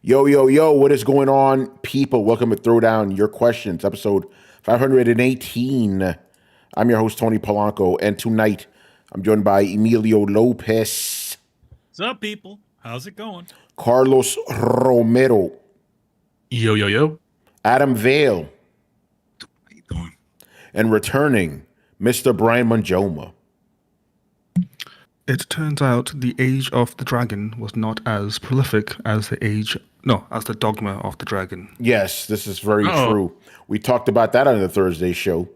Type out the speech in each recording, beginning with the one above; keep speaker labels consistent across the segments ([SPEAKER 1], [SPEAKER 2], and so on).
[SPEAKER 1] Yo, yo, yo, what is going on, people? Welcome to Throwdown Your Questions, episode 518. I'm your host, Tony Polanco, and tonight I'm joined by Emilio Lopez.
[SPEAKER 2] What's up, people? How's it going?
[SPEAKER 1] Carlos Romero.
[SPEAKER 3] Yo, yo, yo.
[SPEAKER 1] Adam Vale.
[SPEAKER 4] How you doing?
[SPEAKER 1] And returning, Mr. Brian Manjoma.
[SPEAKER 3] It turns out the Age of the Dragon was not as prolific as as the Dogma of the Dragon.
[SPEAKER 1] Yes, this is very true. We talked about that on the Thursday show.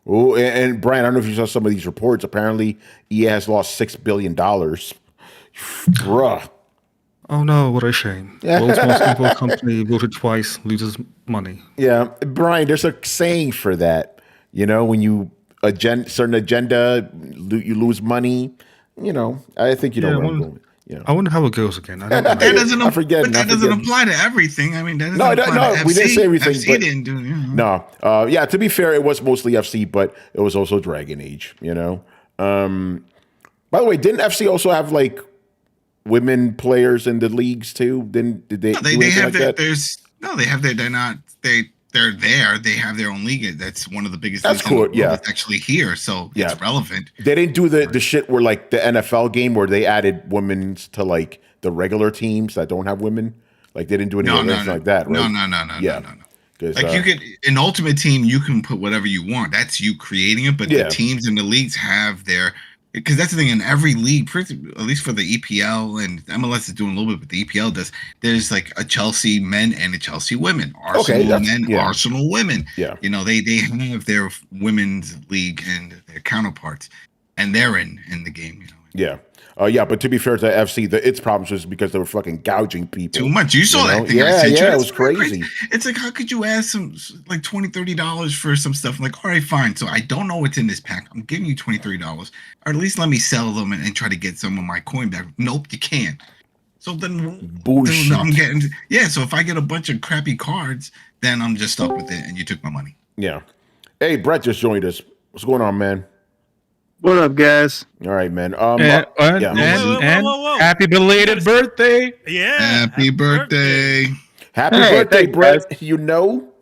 [SPEAKER 1] Oh, and Brian, I don't know if you saw some of these reports. Apparently, EA has lost $6 billion. Bruh.
[SPEAKER 3] Oh no, what a shame. World's most evil company voted twice, loses money.
[SPEAKER 1] Yeah, Brian, there's a saying for that. You know, when you certain agenda, you lose money. You know, I think you know where I'm going. You know.
[SPEAKER 3] I wonder how it goes again. I don't know.
[SPEAKER 4] That doesn't apply to everything. I mean, that doesn't apply to
[SPEAKER 1] we didn't say everything.
[SPEAKER 4] FC
[SPEAKER 1] but,
[SPEAKER 4] didn't do. You know.
[SPEAKER 1] No, yeah. To be fair, it was mostly FC, but it was also Dragon Age. You know. By the way, didn't FC also have like women players in the leagues too? Did they?
[SPEAKER 4] No, they have their. They have their. They're not. They're there. They have their own league. That's one of the biggest.
[SPEAKER 1] That's cool. Yeah,
[SPEAKER 4] it's actually here, so it's relevant.
[SPEAKER 1] They didn't do the shit where like the NFL game where they added women's to like the regular teams that don't have women. Like they didn't do anything like that, right?
[SPEAKER 4] No. Like you could in Ultimate Team, you can put whatever you want. That's you creating it, but the teams in the leagues have their. Because that's the thing in every league, at least for the EPL and MLS is doing a little bit, but the EPL does. There's like a Chelsea men and a Chelsea women, Arsenal men, Arsenal women.
[SPEAKER 1] Yeah,
[SPEAKER 4] you know they have their women's league and their counterparts, and they're in the game. You know.
[SPEAKER 1] Yeah. But to be fair to FC, its problems was because they were fucking gouging people
[SPEAKER 4] too much. You saw that thing.
[SPEAKER 1] Yeah, it was crazy.
[SPEAKER 4] It's like, how could you ask some like $20, $30 for some stuff? I'm like, all right, fine. So I don't know what's in this pack. I'm giving you $20, $30, or at least let me sell them and try to get some of my coin back. Nope, you can't. So then
[SPEAKER 1] bullshit.
[SPEAKER 4] I'm getting So if I get a bunch of crappy cards, then I'm just stuck with it, and you took my money.
[SPEAKER 1] Yeah. Hey, Brett just joined us. What's going on, man?
[SPEAKER 5] What up, guys?
[SPEAKER 1] All right, man.
[SPEAKER 2] Whoa.
[SPEAKER 3] Happy belated birthday!
[SPEAKER 2] Yeah,
[SPEAKER 4] happy birthday!
[SPEAKER 1] Happy birthday, Brett! Guys. You know,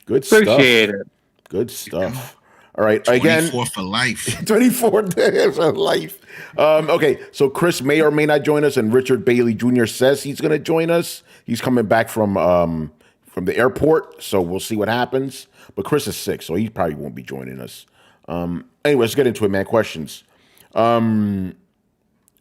[SPEAKER 1] good stuff.
[SPEAKER 5] Appreciate it.
[SPEAKER 1] Good stuff. All right, again,
[SPEAKER 4] 24 for life.
[SPEAKER 1] 24 days for life. Okay, so Chris may or may not join us, and Richard Bailey Jr. says he's going to join us. He's coming back from the airport, so we'll see what happens. But Chris is sick, so he probably won't be joining us. Anyway, let's get into it, man. Questions. I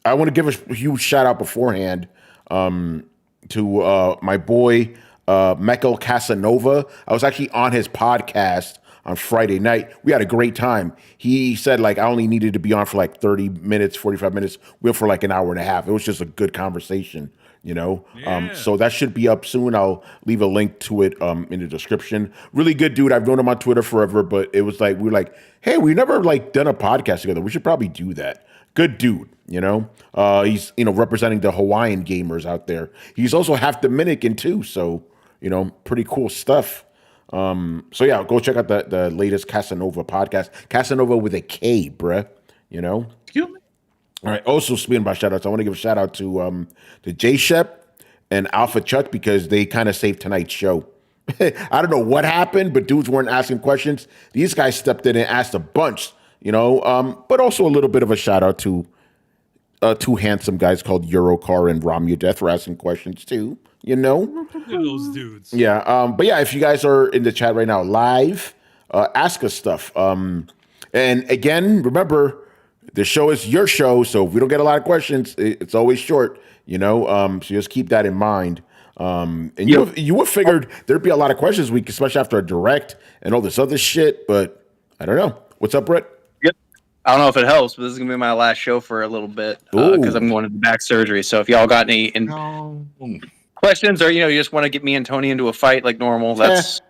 [SPEAKER 1] want to give a huge shout out beforehand to my boy Michael Casanova. I was actually on his podcast on Friday night. We had a great time. He said like I only needed to be on for like 30 minutes, 45 minutes. We went for like an hour and a half. It was just a good conversation. You know, so that should be up soon. I'll leave a link to it in the description. Really good dude. I've known him on Twitter forever, but it was like we were like, hey, we never like done a podcast together. We should probably do that. Good dude, you know. He's representing the Hawaiian gamers out there. He's also half Dominican too, so pretty cool stuff. So yeah, go check out the latest Casanova podcast. Casanova with a K, bruh. You know.
[SPEAKER 2] Excuse me.
[SPEAKER 1] All right. Also, speaking about shout outs, I want to give a shout out to J Shep and Alpha Chuck because they kind of saved tonight's show. I don't know what happened, but dudes weren't asking questions. These guys stepped in and asked a bunch, but also a little bit of a shout out to two handsome guys called Eurocar and Romu Death for asking questions too,
[SPEAKER 2] Those dudes.
[SPEAKER 1] Yeah. But yeah, if you guys are in the chat right now live, ask us stuff. And again, remember, the show is your show, so if we don't get a lot of questions, it's always short, so just keep that in mind. And you would figured there'd be a lot of questions week, especially after a direct and all this other shit, but I don't know. What's up, Brett?
[SPEAKER 5] Yep. I don't know if it helps, but this is gonna be my last show for a little bit because I'm going to back surgery. So if y'all got any questions, or you just want to get me and Tony into a fight like normal, that's.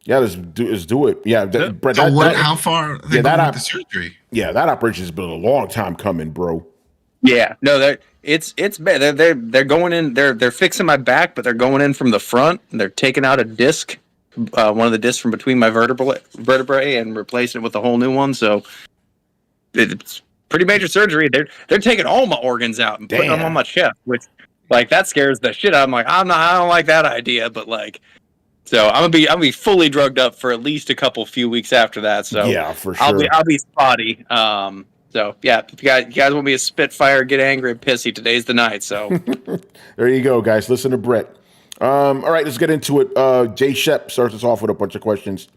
[SPEAKER 1] Yeah, let's do it. Yeah, Brett.
[SPEAKER 4] How far? The surgery.
[SPEAKER 1] Yeah, that operation has been a long time coming, bro.
[SPEAKER 5] Yeah, no, it's bad. They're going in. They're fixing my back, but they're going in from the front. And they're taking out a disc, one of the discs from between my vertebrae, and replacing it with a whole new one. So it's pretty major surgery. They're taking all my organs out and putting them on my chest, which Like that scares the shit out. I'm like, I don't like that idea, but like, so I'm gonna be fully drugged up for at least a few weeks after that. So
[SPEAKER 1] yeah, for sure.
[SPEAKER 5] I'll be spotty. So yeah, if you guys want me to spitfire, get angry and pissy, today's the night. So
[SPEAKER 1] there you go, guys. Listen to Brett. All right, let's get into it. Jay Shep starts us off with a bunch of questions.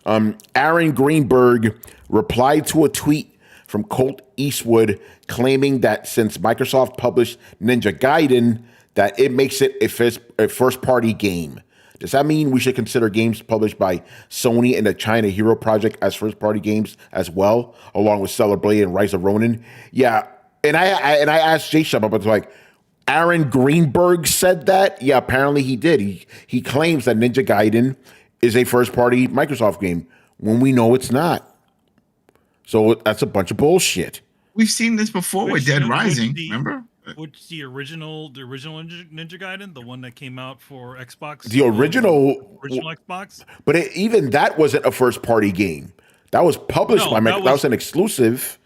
[SPEAKER 1] Aaron Greenberg replied to a tweet from Colt Eastwood claiming that since Microsoft published Ninja Gaiden, that it makes it a first-party game. Does that mean we should consider games published by Sony and the China Hero Project as first-party games as well, along with Stellar Blade and Rise of Ronin? Yeah, and I asked Jay Shep about like Aaron Greenberg said that. Yeah, apparently he did. He claims that Ninja Gaiden is a first-party Microsoft game when we know it's not. So that's a bunch of bullshit.
[SPEAKER 4] We've seen this before with Dead Rising. Remember?
[SPEAKER 2] Which the original Ninja Gaiden, the one that came out for Xbox.
[SPEAKER 1] The original
[SPEAKER 2] Xbox.
[SPEAKER 1] But even that wasn't a first party game. That was published by Microsoft. That was an exclusive.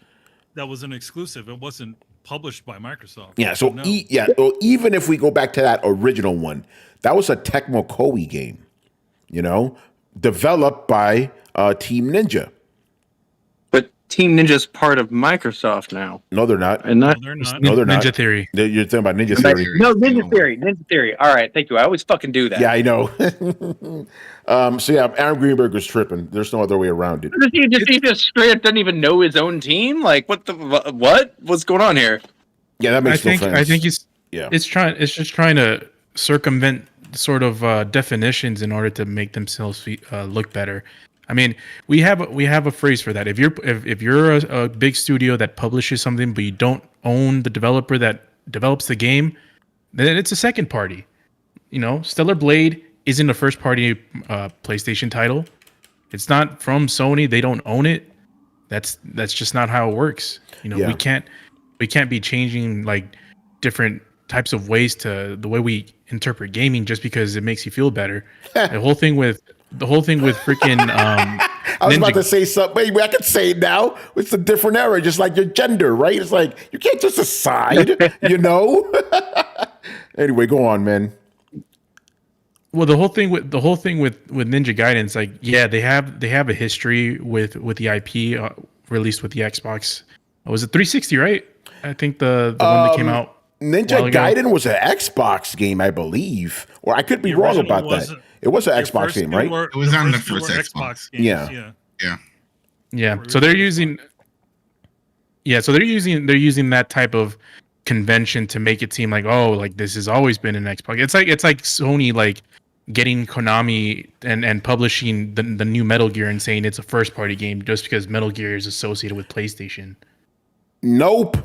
[SPEAKER 2] That was an exclusive. It wasn't published by Microsoft.
[SPEAKER 1] Yeah. So so even if we go back to that original one, that was a Tecmo Koei game. Developed by Team Ninja.
[SPEAKER 5] Team Ninja's part of Microsoft now.
[SPEAKER 1] No, they're not.
[SPEAKER 5] And
[SPEAKER 2] no, they're not.
[SPEAKER 1] No, they're not.
[SPEAKER 3] Ninja Theory.
[SPEAKER 1] You're talking about Ninja Theory.
[SPEAKER 5] No, Ninja Theory. Ninja Theory. All right, thank you. I always fucking do that.
[SPEAKER 1] Yeah, I know. So yeah, Aaron Greenberg was tripping. There's no other way around it.
[SPEAKER 5] He just straight up doesn't even know his own team. Like what's going on here?
[SPEAKER 1] Yeah, that makes no sense.
[SPEAKER 3] I think it's just trying to circumvent sort of definitions in order to make themselves look better. I mean, we have a phrase for that. If you're a big studio that publishes something, but you don't own the developer that develops the game, then it's a second party. Stellar Blade isn't a first party PlayStation title. It's not from Sony. They don't own it. That's just not how it works. We can't be changing like different types of ways to the way we interpret gaming just because it makes you feel better. The whole thing with freaking
[SPEAKER 1] I was about to say something. Maybe I could say it now. It's a different era, just like your gender, right? It's like you can't just decide, Anyway, go on, man.
[SPEAKER 3] Well, the whole thing with Ninja Gaiden is like, yeah, they have a history with the IP released with the Xbox. Was it 360, right? I think the one that came out.
[SPEAKER 1] Ninja Gaiden was an Xbox game, I believe, or I could be wrong about that. It was an Xbox game, right?
[SPEAKER 4] It was on the first Xbox
[SPEAKER 2] games,
[SPEAKER 3] yeah. So they're using that type of convention to make it seem like, oh, like this has always been an Xbox. It's like Sony like getting Konami and publishing the new Metal Gear and saying it's a first party game just because Metal Gear is associated with PlayStation.
[SPEAKER 1] Nope.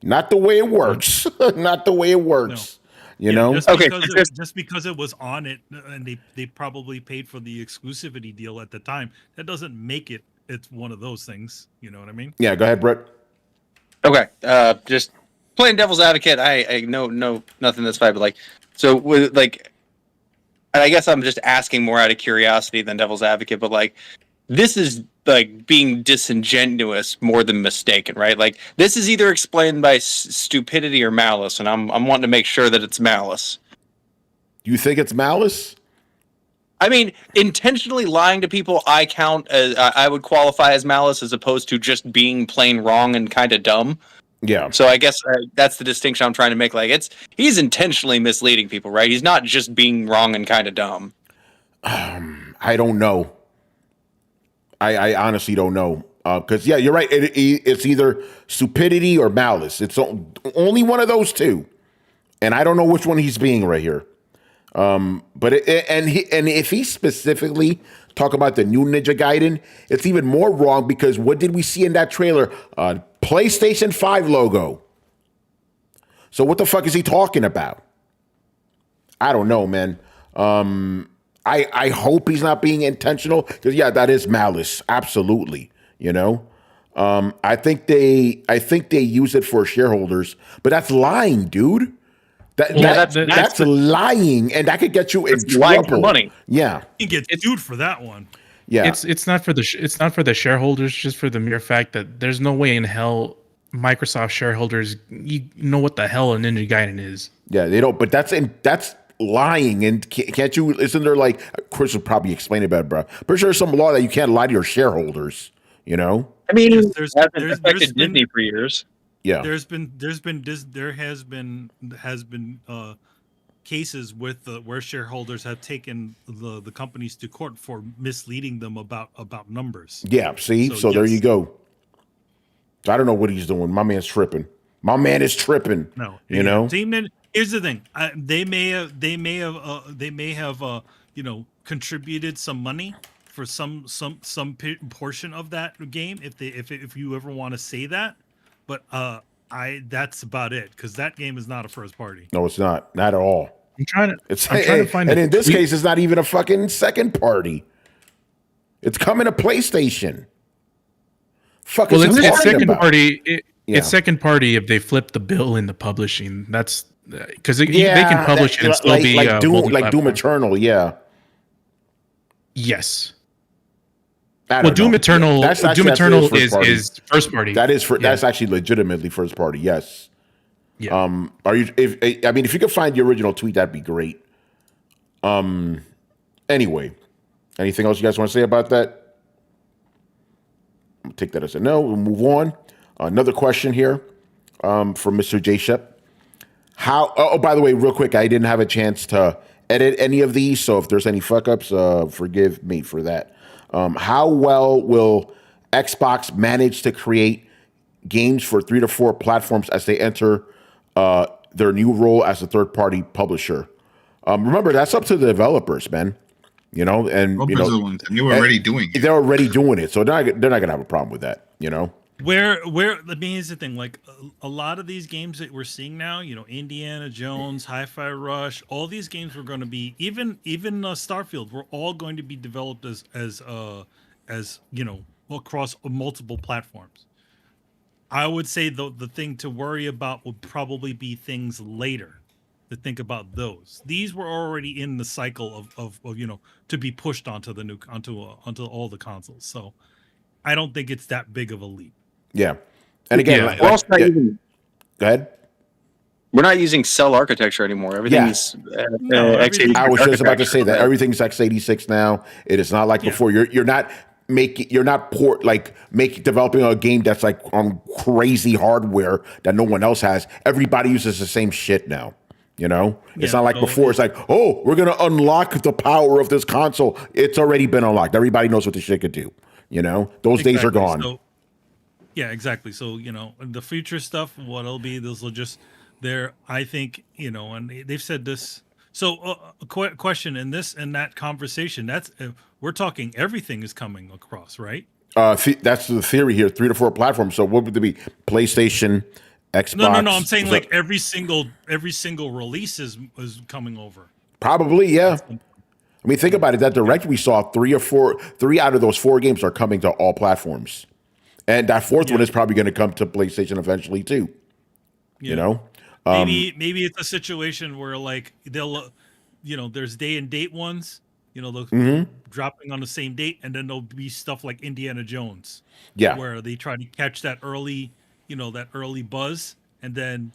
[SPEAKER 1] Not the way it works. Not the way it works.
[SPEAKER 2] No.
[SPEAKER 5] Just
[SPEAKER 2] just because it was on it and they probably paid for the exclusivity deal at the time, that doesn't make it's one of those things. You know what I mean?
[SPEAKER 1] Yeah, go ahead, Brett.
[SPEAKER 5] Okay. Just playing devil's advocate. I know nothing that's fine, but like, so with like, I guess I'm just asking more out of curiosity than devil's advocate, but like, this is like being disingenuous more than mistaken, right? Like this is either explained by stupidity or malice, and I'm wanting to make sure that it's malice.
[SPEAKER 1] You think it's malice?
[SPEAKER 5] I mean, intentionally lying to people, I count as I would qualify as malice, as opposed to just being plain wrong and kind of dumb.
[SPEAKER 1] Yeah.
[SPEAKER 5] So I guess that's the distinction I'm trying to make. Like he's intentionally misleading people, right? He's not just being wrong and kind of dumb.
[SPEAKER 1] I don't know. I honestly don't know. Because, yeah, you're right. It's either stupidity or malice. It's only one of those two. And I don't know which one he's being right here. But if he specifically talk about the new Ninja Gaiden, it's even more wrong because what did we see in that trailer? PlayStation 5 logo. So what the fuck is he talking about? I don't know, man. I hope he's not being intentional because that is malice, absolutely. I think they use it for shareholders, but that's lying, dude. That's lying, and that could get you in trouble.
[SPEAKER 5] For money.
[SPEAKER 1] Yeah,
[SPEAKER 2] you get sued for that one.
[SPEAKER 1] Yeah,
[SPEAKER 3] it's not for the shareholders, just for the mere fact that there's no way in hell Microsoft shareholders know what the hell a Ninja Gaiden is.
[SPEAKER 1] Yeah, they don't. But that's lying. And can't you? Isn't there like Chris would probably explain it better, bro? Pretty sure there's some law that you can't lie to your shareholders. You know.
[SPEAKER 5] I mean,
[SPEAKER 2] there's
[SPEAKER 5] affected
[SPEAKER 2] been
[SPEAKER 5] Disney for years.
[SPEAKER 1] Yeah.
[SPEAKER 2] There has been cases with where shareholders have taken the companies to court for misleading them about numbers.
[SPEAKER 1] Yeah. See, so there you go. I don't know what he's doing. My man's tripping. My man is tripping.
[SPEAKER 2] No,
[SPEAKER 1] you know.
[SPEAKER 2] Here's the thing. They may have contributed some money for some portion of that game if you ever want to say that, but that's about it, because that game is not a first party.
[SPEAKER 1] No, it's not at all.
[SPEAKER 3] I'm trying to find.
[SPEAKER 1] And in this case, it's not even a fucking second party. It's coming to PlayStation. Fuck.
[SPEAKER 3] Well, it's second party. It's second party if they flip the bill in the publishing. That's because they can publish it and still be
[SPEAKER 1] like Doom Eternal. Yeah.
[SPEAKER 3] Yes. Well, Doom Eternal. Doom Eternal is first party.
[SPEAKER 1] That's actually legitimately first party. Yes.
[SPEAKER 3] Yeah.
[SPEAKER 1] If you could find the original tweet, that'd be great. Anyway, anything else you guys want to say about that? I'm gonna take that as a no. We'll move on. Another question here from Mr. J. Shep. By the way, real quick, I didn't have a chance to edit any of these, so if there's any fuck ups, forgive me for that. How well will Xbox manage to create games for 3 to 4 platforms as they enter their new role as a third-party publisher? Remember, that's up to the developers, man. You know, and
[SPEAKER 4] they were already doing it.
[SPEAKER 1] They're already doing it, so they're not gonna have a problem with that. You know.
[SPEAKER 2] Here's the thing, like a lot of these games that we're seeing now, Indiana Jones, Hi-Fi Rush, all these games were going to be, even Starfield, were all going to be developed as across multiple platforms. I would say the thing to worry about would probably be things later, to think about those. These were already in the cycle of to be pushed onto onto all the consoles. So I don't think it's that big of a leap.
[SPEAKER 1] Yeah. And again,
[SPEAKER 5] go
[SPEAKER 1] ahead.
[SPEAKER 5] We're not using cell architecture anymore. Everything's x86.
[SPEAKER 1] I was just about to say that everything's x86 now. It is not like before. You're not developing a game that's like on crazy hardware that no one else has. Everybody uses the same shit now. You know, it's not like before. It's like, oh, we're gonna unlock the power of this console. It's already been unlocked. Everybody knows what the shit could do. You know, those days are gone.
[SPEAKER 2] So, yeah, exactly. So, the future stuff, what it'll be, those will just there. I think, and they've said this. So, a question in that conversation, we're talking everything is coming across, right?
[SPEAKER 1] That's the theory here. 3 to 4 platforms. So, what would it be? PlayStation, Xbox.
[SPEAKER 2] No. I'm saying like every single release is coming over.
[SPEAKER 1] Probably, yeah. I mean, think about it. That direct we saw, 3 out of those 4 games are coming to all platforms, and that 4th one is probably going to come to PlayStation eventually too.
[SPEAKER 2] Yeah.
[SPEAKER 1] You know,
[SPEAKER 2] maybe it's a situation where like they'll, there's day and date ones, they'll dropping on the same date, and then there'll be stuff like Indiana Jones, where they try to catch that early buzz, and then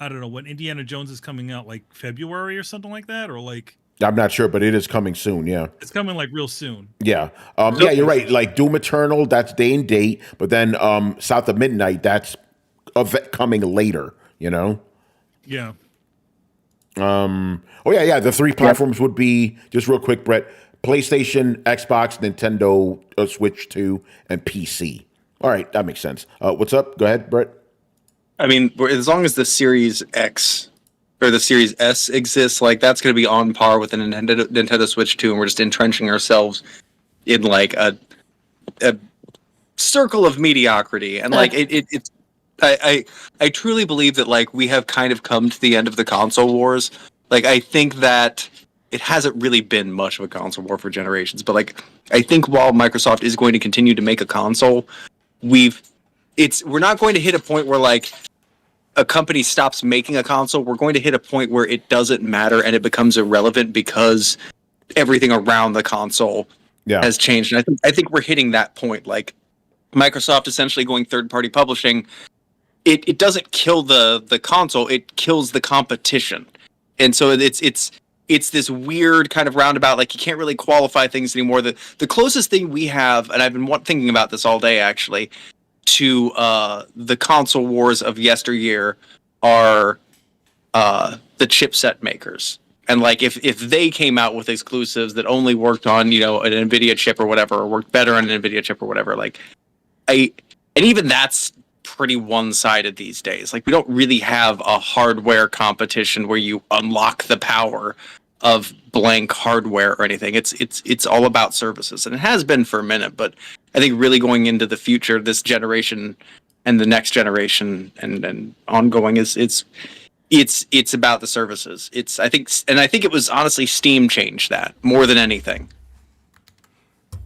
[SPEAKER 2] I don't know when Indiana Jones is coming out, like February or something like that, or like.
[SPEAKER 1] I'm not sure, but it is coming soon. Yeah,
[SPEAKER 2] it's coming like real soon.
[SPEAKER 1] Yeah, yeah, you're right. Like Doom Eternal, that's day and date, but then South of Midnight, that's coming later.
[SPEAKER 2] Yeah.
[SPEAKER 1] The 3 platforms would be, just real quick, Brett: PlayStation, Xbox, Nintendo Switch 2, and PC. All right, that makes sense. What's up? Go ahead, Brett.
[SPEAKER 5] I mean, as long as the Series X or the Series S exists, like that's going to be on par with the Nintendo Switch 2, and we're just entrenching ourselves in like a circle of mediocrity. And like it's, I truly believe that like we have kind of come to the end of the console wars. Like I think that it hasn't really been much of a console war for generations, but like I think while Microsoft is going to continue to make a console, we're not going to hit a point where like a company stops making a console. We're going to hit a point where it doesn't matter and it becomes irrelevant because everything around the console has changed. And I think we're hitting that point. Like Microsoft essentially going third-party publishing it doesn't kill the console, it kills the competition. And so it's this weird kind of roundabout, like you can't really qualify things anymore. The closest thing we have, and I've been thinking about this all day actually, to the console wars of yesteryear are the chipset makers. And like if they came out with exclusives that only worked on, you know, an NVIDIA chip or whatever, or worked better on an NVIDIA chip or whatever, like and even that's pretty one-sided these days. Like we don't really have a hardware competition where you unlock the power of blank hardware or anything. It's all about services, and it has been for a minute. But I think really going into the future, this generation and the next generation and ongoing it's about the services. I think it was honestly Steam changed that more than anything.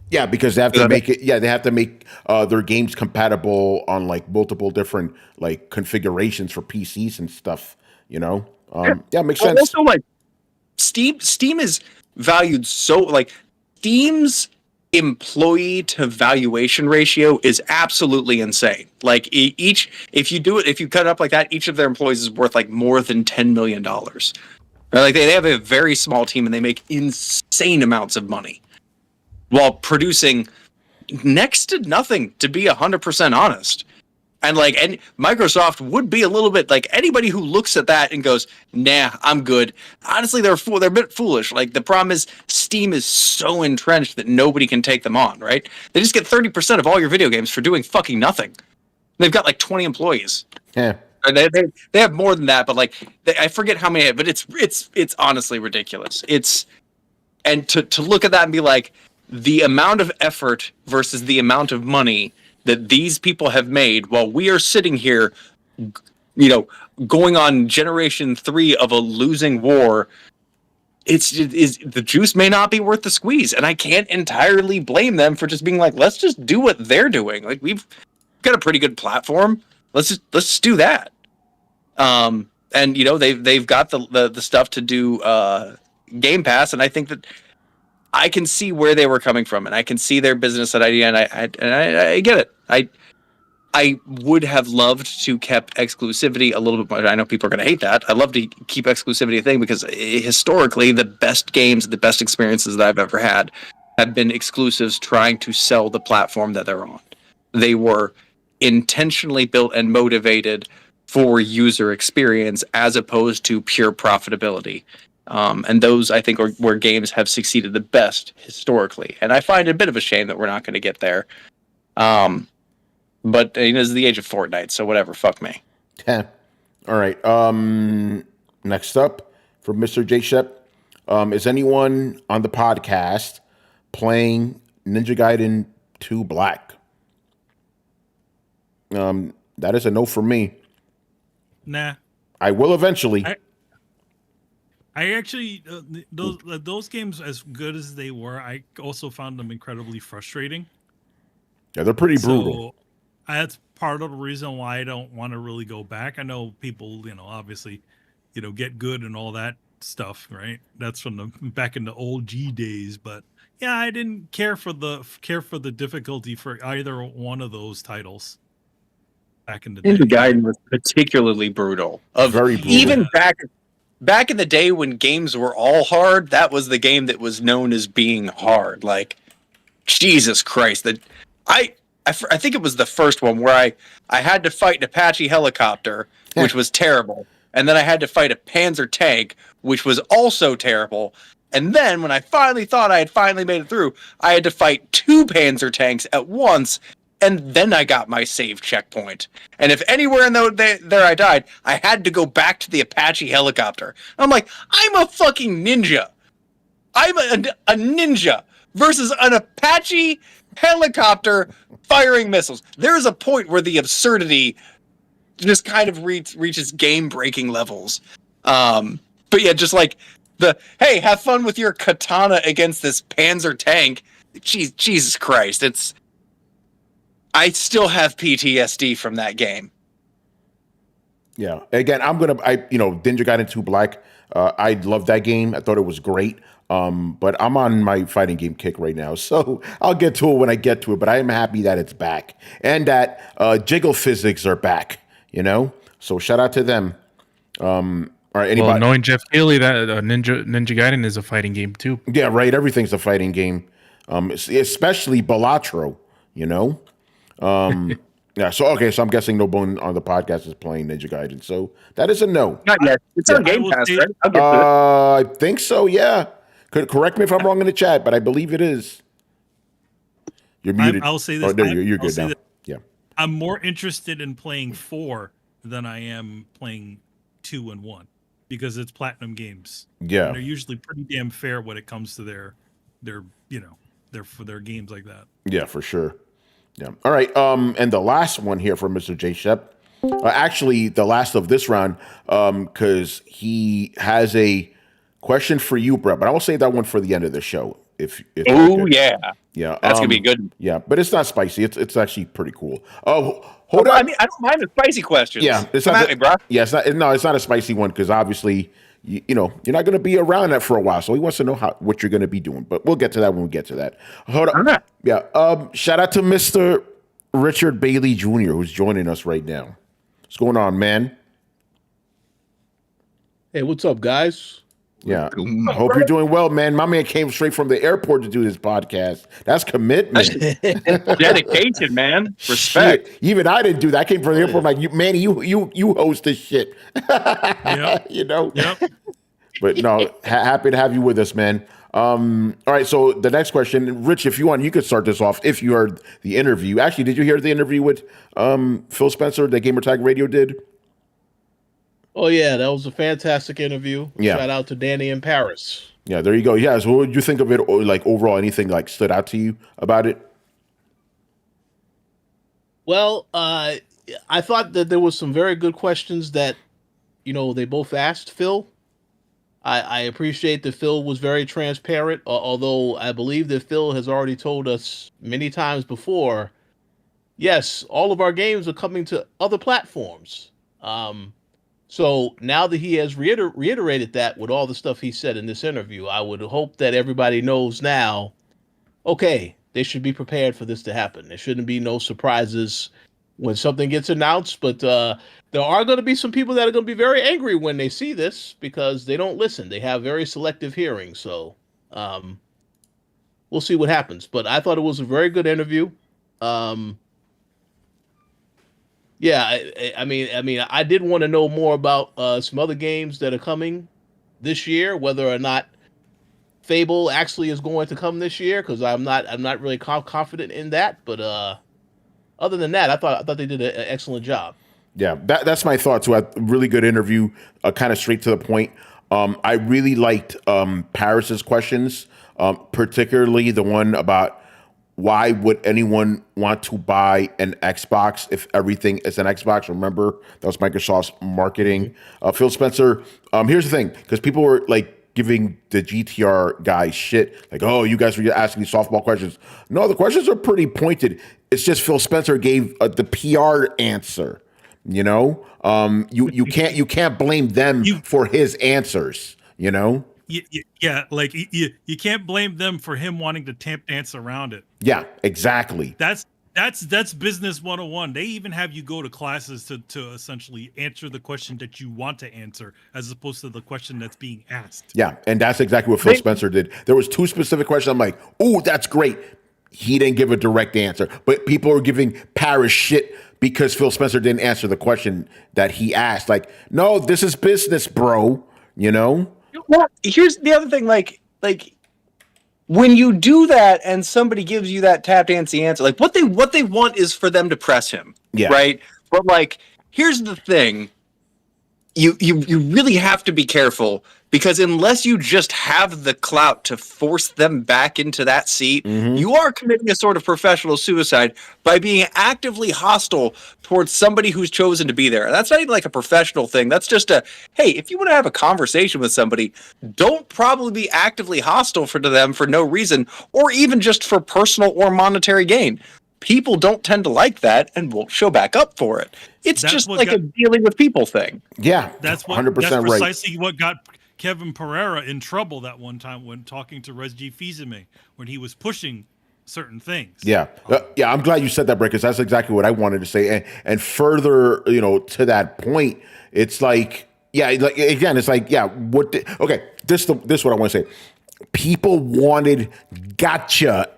[SPEAKER 1] Yeah, because they have to make it. Yeah, they have to make their games compatible on like multiple different like configurations for PCs and stuff. You know, yeah, makes sense.
[SPEAKER 5] Also, like Steam is valued so like Steam's employee to valuation ratio is absolutely insane. Like if you cut it up like that, each of their employees is worth like more than $10 million. Like they have a very small team and they make insane amounts of money while producing next to nothing, to be 100% honest. And like, and Microsoft would be a little bit like anybody who looks at that and goes, "Nah, I'm good." Honestly, they're a bit foolish. Like the problem is Steam is so entrenched that nobody can take them on. Right? They just get 30% of all your video games for doing fucking nothing. They've got like 20 employees.
[SPEAKER 1] Yeah.
[SPEAKER 5] They have more than that, but like I forget how many. But it's honestly ridiculous. And to look at that and be like, the amount of effort versus the amount of money that these people have made while we are sitting here, you know, going on generation 3 of a losing war, the juice may not be worth the squeeze. And I can't entirely blame them for just being like, let's just do what they're doing. Like we've got a pretty good platform. Let's just do that. And you know, they've got the stuff to do Game Pass, and I think that I can see where they were coming from, and I can see their business idea, and I get it. I would have loved to kept exclusivity a little bit more. I know people are going to hate that. I'd love to keep exclusivity a thing because historically, the best games, the best experiences that I've ever had have been exclusives trying to sell the platform that they're on. They were intentionally built and motivated for user experience as opposed to pure profitability. And those, I think, are where games have succeeded the best historically. And I find it a bit of a shame that we're not going to get there. But it is the age of Fortnite, so whatever, fuck me.
[SPEAKER 1] Yeah. All right. Next up, from Mr. J. Shep, is anyone on the podcast playing Ninja Gaiden 2 Black? That is a no for me.
[SPEAKER 2] Nah.
[SPEAKER 1] I will eventually.
[SPEAKER 2] I actually those games, as good as they were, I also found them incredibly frustrating.
[SPEAKER 1] Yeah, they're pretty brutal.
[SPEAKER 2] So that's part of the reason why I don't want to really go back. I know people, you know, obviously, you know, get good and all that stuff, right? That's from the back in the old G days, but yeah, I didn't care for the difficulty for either one of those titles back in the day.
[SPEAKER 5] Ninja Gaiden was particularly brutal.
[SPEAKER 1] Very brutal. Even
[SPEAKER 5] back in the day when games were all hard, that was the game that was known as being hard. Like, Jesus Christ. I think it was the first one where I had to fight an Apache helicopter, which was terrible. And then I had to fight a Panzer tank, which was also terrible. And then when I finally thought I had finally made it through, I had to fight 2 Panzer tanks at once. And then I got my save checkpoint. And if anywhere in there I died, I had to go back to the Apache helicopter. I'm like, I'm a fucking ninja. I'm a ninja versus an Apache helicopter firing missiles. There is a point where the absurdity just kind of reaches game-breaking levels. But yeah, just like hey, have fun with your katana against this Panzer tank. Jesus Christ, I still have PTSD from that game.
[SPEAKER 1] Yeah. Again, Ninja Gaiden 2 Black, I love that game. I thought it was great. But I'm on my fighting game kick right now, so I'll get to it when I get to it. But I am happy that it's back and that jiggle physics are back. So shout out to them. All right, anybody?
[SPEAKER 3] Well, knowing Jeff Keighley, that Ninja Gaiden is a fighting game too.
[SPEAKER 1] Yeah, right. Everything's a fighting game, especially Balatro. Yeah. So I'm guessing no bone on the podcast is playing Ninja Gaiden. So that is a no.
[SPEAKER 5] Not yet. It's on Game Pass, right? I'll get to
[SPEAKER 1] it. I think so. Yeah. Correct me if I'm wrong in the chat, but I believe it is. You're muted.
[SPEAKER 2] I'll say this.
[SPEAKER 1] Oh, there you're good now. Yeah.
[SPEAKER 2] I'm more interested in playing 4 than I am playing 2 and 1 because it's Platinum Games.
[SPEAKER 1] Yeah.
[SPEAKER 2] And they're usually pretty damn fair when it comes to their games like that.
[SPEAKER 1] Yeah, for sure. Yeah. All right. And the last one here from Mr. J. Shep. Actually, the last of this round, because he has a question for you, Brett. But I will save that one for the end of the show. If
[SPEAKER 5] yeah, that's gonna be good.
[SPEAKER 1] Yeah, but it's not spicy. It's actually pretty cool. Oh, hold on.
[SPEAKER 5] I mean, I don't mind the spicy questions.
[SPEAKER 1] Yeah, it's not. Yeah, it's not a spicy one because obviously, you're not going to be around that for a while. So he wants to know what you're going to be doing. But we'll get to that when we get to that. Hold on.
[SPEAKER 5] Okay.
[SPEAKER 1] Yeah. Shout out to Mr. Richard Bailey Jr. who's joining us right now. What's going on, man?
[SPEAKER 6] Hey, what's up, guys?
[SPEAKER 1] Yeah. Hope you're doing well, man. My man came straight from the airport to do this podcast. That's commitment.
[SPEAKER 5] Dedication, man. Respect.
[SPEAKER 1] Shit. Even I didn't do that. I came from the airport. I'm like, Manny, you host this shit.
[SPEAKER 2] Yep.
[SPEAKER 1] Yep. But no, happy to have you with us, man. All right. So the next question, Rich, if you want, you could start this off. If you heard the interview, actually, did you hear the interview with Phil Spencer that Gamertag Radio did?
[SPEAKER 6] Oh, yeah, that was a fantastic interview.
[SPEAKER 1] Yeah.
[SPEAKER 6] Shout out to Danny in Paris.
[SPEAKER 1] Yeah, there you go. Yeah, so what did you think of it, or like overall, anything like stood out to you about it?
[SPEAKER 6] Well, I thought that there was some very good questions that, they both asked Phil. I appreciate that Phil was very transparent, although I believe that Phil has already told us many times before, yes, all of our games are coming to other platforms. So now that he has reiterated that with all the stuff he said in this interview, I would hope that everybody knows now, okay, they should be prepared for this to happen. There shouldn't be no surprises when something gets announced, but there are going to be some people that are going to be very angry when they see this because they don't listen. They have very selective hearing. So we'll see what happens. But I thought it was a very good interview. Yeah, I mean, I did want to know more about some other games that are coming this year, whether or not Fable actually is going to come this year, because I'm not really confident in that. But other than that, I thought they did an excellent job.
[SPEAKER 1] Yeah, that's my thought too. A really good interview, kind of straight to the point. I really liked Paris's questions, particularly the one about why would anyone want to buy an Xbox if everything is an Xbox? Remember, that was Microsoft's marketing. Phil Spencer, here's the thing, because people were like giving the GTR guys shit, like, oh, you guys were asking these softball questions. No, the questions are pretty pointed. It's just Phil Spencer gave the PR answer. You can't blame them for his answers.
[SPEAKER 2] Yeah, like you can't blame them for him wanting to tap dance around it.
[SPEAKER 1] Yeah, exactly.
[SPEAKER 2] That's business 101. They even have you go to classes to essentially answer the question that you want to answer, as opposed to the question that's being asked.
[SPEAKER 1] Yeah, and that's exactly what Phil Spencer did. There was 2 specific questions. I'm like, oh, that's great. He didn't give a direct answer, but people are giving Paris shit because Phil Spencer didn't answer the question that he asked. Like, no, this is business, bro.
[SPEAKER 5] Well, here's the other thing, like when you do that and somebody gives you that tap dancing answer, like what they want is for them to press him.
[SPEAKER 1] Yeah.
[SPEAKER 5] Right? But like, here's the thing. You really have to be careful, because unless you just have the clout to force them back into that seat, you are committing a sort of professional suicide by being actively hostile towards somebody who's chosen to be there. And that's not even like a professional thing. That's just hey, if you want to have a conversation with somebody, don't probably be actively hostile to them for no reason, or even just for personal or monetary gain. People don't tend to like that and won't show back up for it. It's just like a dealing with people thing.
[SPEAKER 1] Yeah,
[SPEAKER 2] that's
[SPEAKER 1] 100%
[SPEAKER 2] that's
[SPEAKER 1] right.
[SPEAKER 2] Precisely what got Kevin Pereira in trouble that one time when talking to Resji Fils-Aimé, when he was pushing certain things.
[SPEAKER 1] Yeah. Yeah. I'm glad you said that, Brett, because that's exactly what I wanted to say. And further, to that point, it's like, yeah, like, again, it's like, yeah, this is what I want to say. People wanted gotcha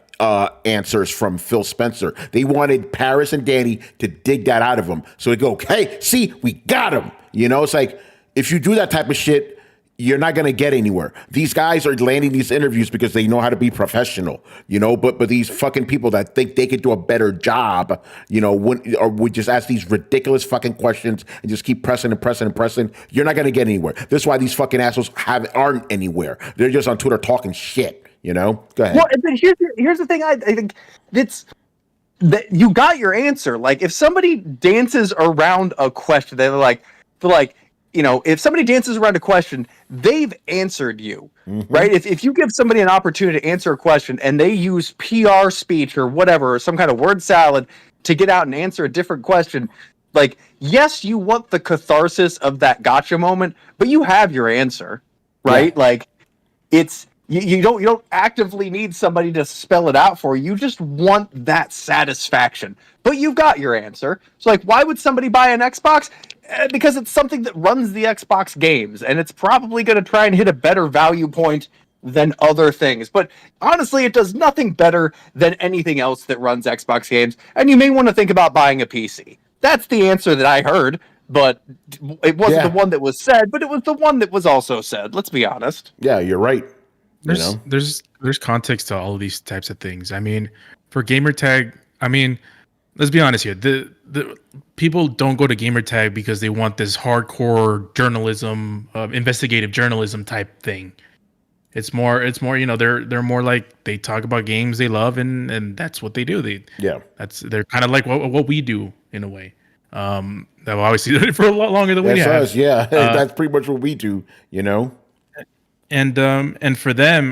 [SPEAKER 1] answers from Phil Spencer. They wanted Paris and Danny to dig that out of him. So they go, hey, see, we got him. It's like, if you do that type of shit, you're not going to get anywhere. These guys are landing these interviews because they know how to be professional, but these fucking people that think they could do a better job, would just ask these ridiculous fucking questions and just keep pressing and pressing and pressing. You're not going to get anywhere. This is why these fucking assholes aren't anywhere. They're just on Twitter talking shit, Go ahead.
[SPEAKER 5] Well, and here's the thing. I think it's that you got your answer. Like, if somebody dances around a question, they're like, if somebody dances around a question, they've answered you, right? If you give somebody an opportunity to answer a question and they use PR speech or whatever, or some kind of word salad to get out and answer a different question, like, yes, you want the catharsis of that gotcha moment, but you have your answer, right? Yeah. Like, it's you don't actively need somebody to spell it out for you. You just want that satisfaction, but you've got your answer. So, like, why would somebody buy an Xbox? Because it's something that runs the Xbox games, and it's probably going to try and hit a better value point than other things. But honestly, it does nothing better than anything else that runs Xbox games, and you may want to think about buying a PC. That's the answer that I heard, but it wasn't the one that was said, but it was the one that was also said. Let's be honest.
[SPEAKER 1] Yeah, you're right.
[SPEAKER 3] There's context to all of these types of things. I mean, for gamertag, let's be honest here. The people don't go to gamertag because they want this hardcore journalism, investigative journalism type thing. It's more, they're more like, they talk about games they love, and that's what they do. They're kind of like what we do in a way. That obviously did it for a lot longer than we have.
[SPEAKER 1] Us, yeah. That's pretty much what we do,
[SPEAKER 3] And for them,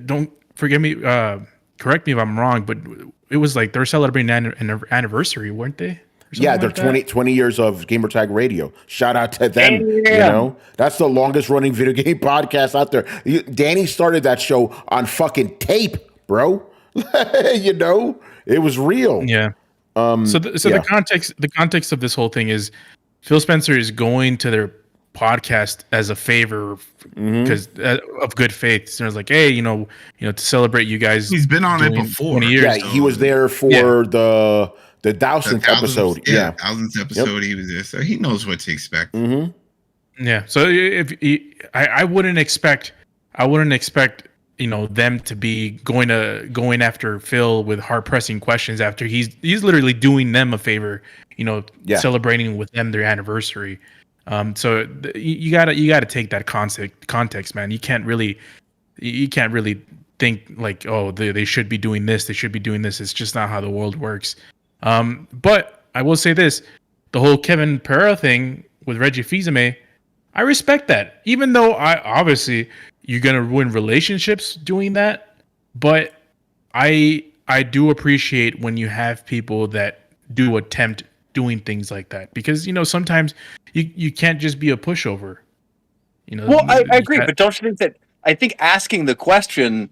[SPEAKER 3] don't forget me, correct me if I'm wrong, but it was like they're celebrating an anniversary, weren't they?
[SPEAKER 1] Yeah, they're 20 years of Gamertag Radio. Shout out to them. That's the longest running video game podcast out there. Danny started that show on fucking tape, bro. It was real.
[SPEAKER 3] Yeah. The context of this whole thing is Phil Spencer is going to their podcast as a favor because of good faith. So it's like, hey, to celebrate you guys.
[SPEAKER 4] He's been on it before.
[SPEAKER 3] 20 years.
[SPEAKER 1] Yeah, he was there for the 1000th episode.
[SPEAKER 4] Yeah, 1000th episode. He was there, so he knows what to expect.
[SPEAKER 3] Yeah. So I wouldn't expect them to be going after Phil with hard pressing questions after he's literally doing them a favor, celebrating with them their anniversary. So you gotta take that context, man. You can't really think like, oh, they should be doing this. They should be doing this. It's just not how the world works. But I will say this: the whole Kevin Pereira thing with Reggie Fils-Aimé, I respect that. Even though obviously you're gonna ruin relationships doing that, but I do appreciate when you have people that do attempt doing things like that, because sometimes you can't just be a pushover.
[SPEAKER 5] Well, I agree, but don't you think that I think asking the question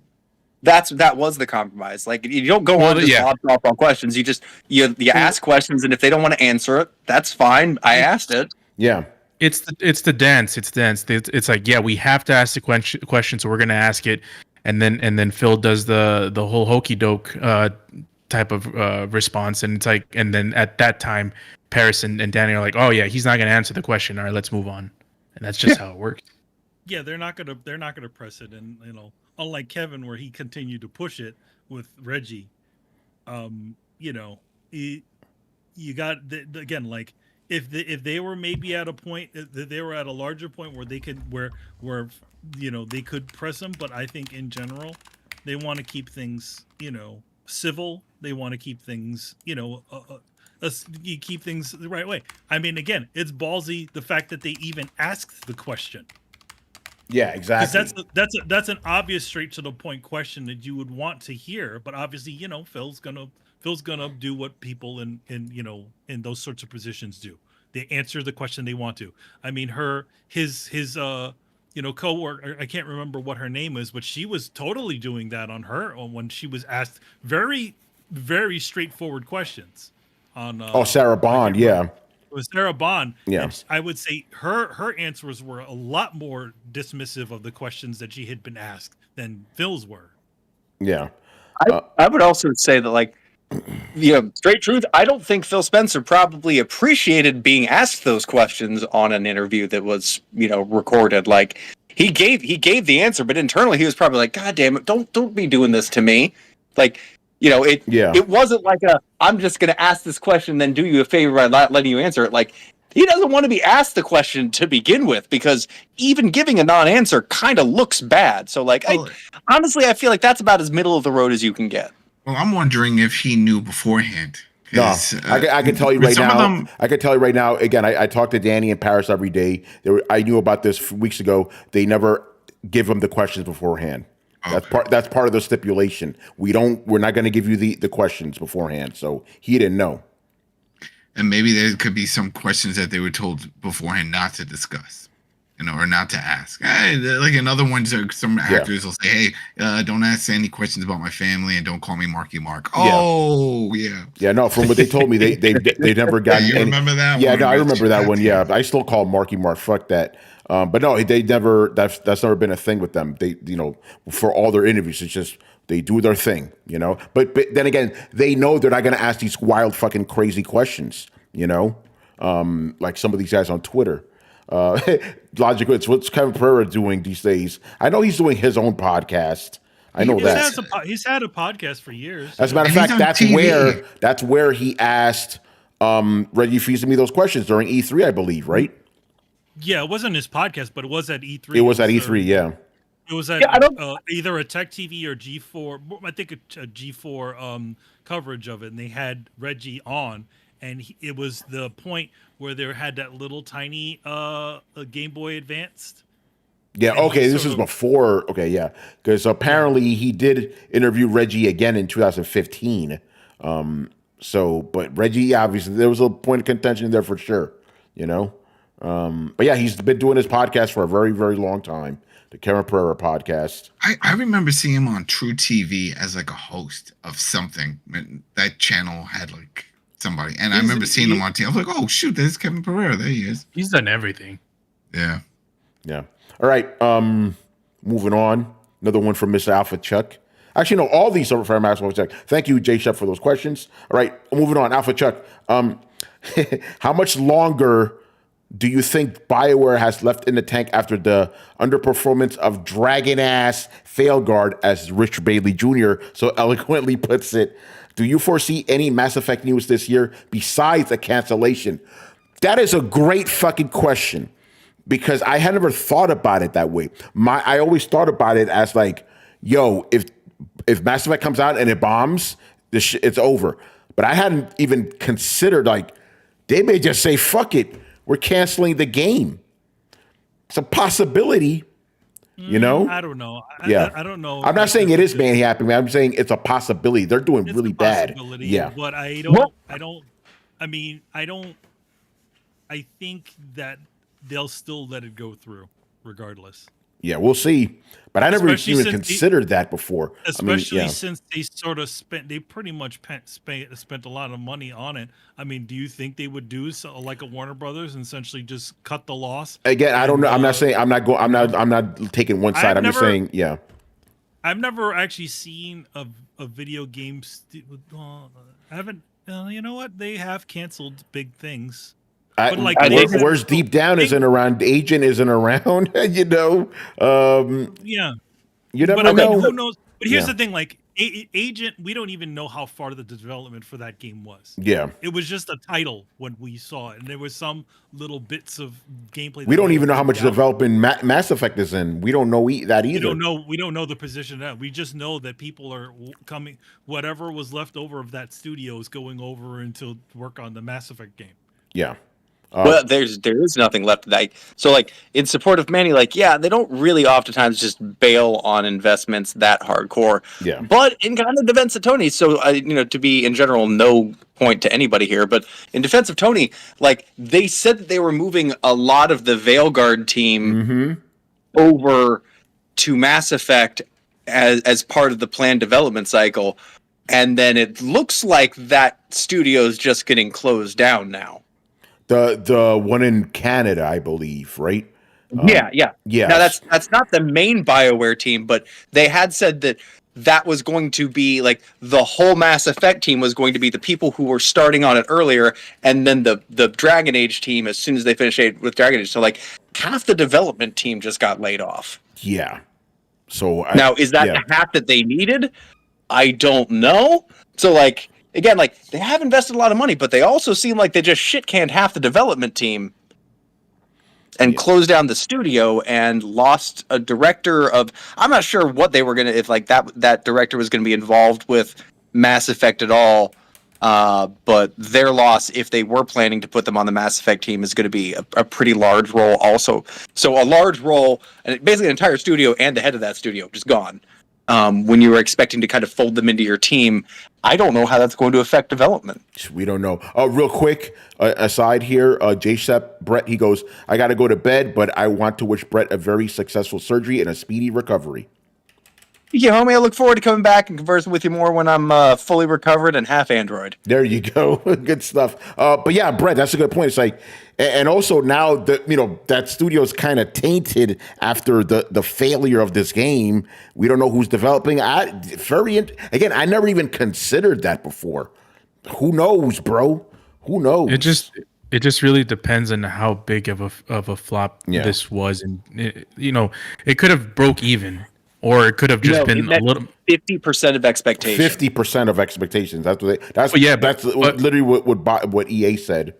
[SPEAKER 5] that was the compromise. Like, you don't go on just off on questions. You ask questions, and if they don't want to answer it, that's fine. I asked it.
[SPEAKER 1] Yeah.
[SPEAKER 3] It's the dance. It's like, yeah, we have to ask the question, so we're gonna ask it, and then Phil does the whole hokey doke type of response, and it's like, and then at that time, Paris and Danny are like, oh yeah, he's not gonna answer the question. All right, let's move on, and that's just how it works.
[SPEAKER 2] Yeah, they're not gonna press it, and unlike Kevin, where he continued to push it with Reggie, you got again, like, if they were maybe at a point that they were at a larger point where they could where they could press him, but I think in general they want to keep things civil. They want to keep things keep things the right way. I mean, again, it's ballsy the fact that they even asked the question.
[SPEAKER 1] Yeah, exactly.
[SPEAKER 2] That's an obvious straight to the point question that you would want to hear, but obviously, Phil's gonna do what people in those sorts of positions do. They answer the question they want to. I mean, his coworker, I can't remember what her name is, but she was totally doing that on when she was asked very, very straightforward questions on.
[SPEAKER 1] Sarah Bond, yeah.
[SPEAKER 2] It was Sarah Bond.
[SPEAKER 1] Yeah.
[SPEAKER 2] And I would say her answers were a lot more dismissive of the questions that she had been asked than Phil's were.
[SPEAKER 1] Yeah.
[SPEAKER 5] I would also say that, like, straight truth, I don't think Phil Spencer probably appreciated being asked those questions on an interview that was, recorded. Like, he gave the answer, but internally he was probably like, God damn it, don't be doing this to me. Like, it wasn't like I'm just going to ask this question, then do you a favor by letting you answer it. Like, he doesn't want to be asked the question to begin with, because even giving a non-answer kind of looks bad. So, like, honestly, I feel like that's about as middle of the road as you can get.
[SPEAKER 4] Well, I'm wondering if he knew beforehand.
[SPEAKER 1] No, I can tell you right now. I can tell you right now. Again, I talk to Danny in Paris every day. I knew about this weeks ago. They never give him the questions beforehand. Okay. That's part of the stipulation. We're not going to give you the questions beforehand. So he didn't know.
[SPEAKER 4] And maybe there could be some questions that they were told beforehand not to discuss, or not to ask. Like in other ones, some actors will say, "Hey, don't ask any questions about my family, and don't call me Marky Mark." Oh, yeah.
[SPEAKER 1] No, from what they told me, they never got.
[SPEAKER 4] You remember that?
[SPEAKER 1] Yeah, no, I remember that one. Yeah, I still call Marky Mark. Fuck that. But no, they never. That's never been a thing with them. They, for all their interviews, it's just they do their thing. But then again, they know they're not going to ask these wild, fucking, crazy questions. Like some of these guys on Twitter. Logical. It's what's Kevin Pereira doing these days. I know he's doing his own podcast. I know that
[SPEAKER 2] he's had a podcast for years.
[SPEAKER 1] As a matter of fact, that's where he asked Reggie Fils-Aimé those questions during E3, I believe, right?
[SPEAKER 2] Yeah, it wasn't his podcast, but it was at E3.
[SPEAKER 1] It was at E3, yeah.
[SPEAKER 2] It was at either a Tech TV or G4. I think a G4 coverage of it, and they had Reggie on. And it was the point where they had that little tiny Game Boy Advanced.
[SPEAKER 1] Yeah, okay, this was before. Okay, yeah. Because apparently he did interview Reggie again in 2015. But Reggie, obviously, there was a point of contention there for sure, But yeah, he's been doing his podcast for a very, very long time. The Kevin Pereira podcast.
[SPEAKER 4] I remember seeing him on True TV as like a host of something. That channel had like somebody, and I remember seeing him on TV. I was like, "Oh shoot, there's Kevin Pereira. There he is."
[SPEAKER 3] He's done everything.
[SPEAKER 4] Yeah.
[SPEAKER 1] All right. Moving on. Another one from Mr. Alpha Chuck. Actually, no, all these are from Alpha Chuck. Thank you, Jay Shep, for those questions. All right, moving on. Alpha Chuck. How much longer do you think Bioware has left in the tank after the underperformance of Dragon Ass Failguard, as Rich Bailey Jr. so eloquently puts it? Do you foresee any Mass Effect news this year besides a cancellation? That is a great fucking question, because I had never thought about it that way. I always thought about it as like, yo, if Mass Effect comes out and it bombs, it's over. But I hadn't even considered, like, they may just say, fuck it, we're canceling the game. It's a possibility. I
[SPEAKER 2] don't know. I don't know.
[SPEAKER 1] I'm not saying it is happening. I'm saying it's a possibility. They're doing really bad. Yeah.
[SPEAKER 2] But I think that they'll still let it go through regardless.
[SPEAKER 1] Yeah, we'll see. But I never even considered that before.
[SPEAKER 2] Especially since they sort of they pretty much spent a lot of money on it. I mean, do you think they would do like a Warner Brothers and essentially just cut the loss?
[SPEAKER 1] Again, I don't know. I'm not saying I'm not taking one side. I'm just saying, yeah.
[SPEAKER 2] I've never actually seen a video game. I haven't. You know what? They have canceled big things.
[SPEAKER 1] Where's Deep Down isn't around. Agent isn't around.
[SPEAKER 2] Yeah.
[SPEAKER 1] You never know.
[SPEAKER 2] Who knows? But here's the thing: like Agent, we don't even know how far the development for that game was.
[SPEAKER 1] Yeah.
[SPEAKER 2] It was just a title when we saw it, and there was some little bits of gameplay.
[SPEAKER 1] We don't even know how much development Mass Effect is in. We don't know that either.
[SPEAKER 2] We don't know the position of that. We just know that people are coming. Whatever was left over of that studio is going over to work on the Mass Effect game.
[SPEAKER 1] Yeah.
[SPEAKER 5] Well, there is nothing left. So in support of Manny, they don't really oftentimes just bail on investments that hardcore.
[SPEAKER 1] Yeah.
[SPEAKER 5] But in kind of defense of Tony, so to be in general no point to anybody here, but in defense of Tony, they said that they were moving a lot of the Veilguard team over to Mass Effect as part of the planned development cycle, and then it looks like that studio is just getting closed down now.
[SPEAKER 1] The one in Canada, I believe, right?
[SPEAKER 5] Yeah. Now
[SPEAKER 1] Yes.
[SPEAKER 5] that's not the main BioWare team, but they had said that was going to be like the whole Mass Effect team was going to be the people who were starting on it earlier, and then the Dragon Age team as soon as they finished with Dragon Age. So like half the development team just got laid off.
[SPEAKER 1] Yeah. So
[SPEAKER 5] now is that the half that they needed? I don't know. So like again, like they have invested a lot of money, but they also seem like they just shit canned half the development team and closed down the studio and lost a director of. I'm not sure what they were gonna, if like that director was gonna be involved with Mass Effect at all. But their loss, if they were planning to put them on the Mass Effect team, is going to be a pretty large role also. So a large role, and basically an entire studio and the head of that studio just gone. When you were expecting to kind of fold them into your team, I don't know how that's going to affect development.
[SPEAKER 1] We don't know. Real quick, aside here, J-Sep, Brett, he goes, I got to go to bed, but I want to wish Brett a very successful surgery and a speedy recovery.
[SPEAKER 5] Yeah, homie, I look forward to coming back and conversing with you more when I'm fully recovered and half Android.
[SPEAKER 1] There you go. Good stuff. But yeah, Brett, that's a good point. It's like, and also now that studio's kind of tainted after the failure of this game. We don't know who's developing. Again, I never even considered that before. Who knows, bro? Who knows?
[SPEAKER 3] It just really depends on how big of a flop this was, and it could have broke even. Or it could have just been a little
[SPEAKER 5] 50% of expectations.
[SPEAKER 1] 50% of expectations. That's literally what EA said.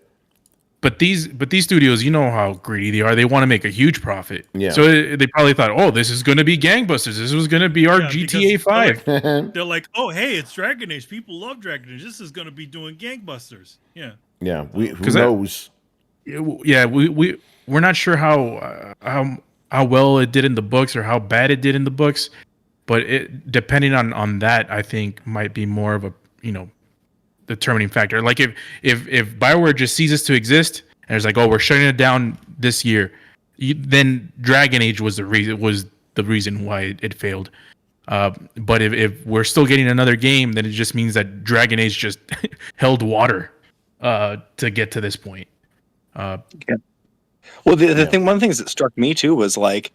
[SPEAKER 3] But these studios, you know how greedy they are. They want to make a huge profit.
[SPEAKER 1] Yeah.
[SPEAKER 3] So they probably thought, oh, this is going to be gangbusters. This was going to be our GTA 5.
[SPEAKER 2] They're like, oh, hey, it's Dragon Age. People love Dragon Age. This is going to be doing gangbusters. Yeah.
[SPEAKER 1] Yeah. Who knows?
[SPEAKER 3] We're not sure how well it did in the books or how bad it did in the books, but it depending on that, I think might be more of a determining factor. Like if Bioware just ceases to exist and it's like, oh, we're shutting it down this year, then Dragon Age was the reason why it failed. But if we're still getting another game, then it just means that Dragon Age just held water to get to this point.
[SPEAKER 5] Well, one of the things that struck me too was like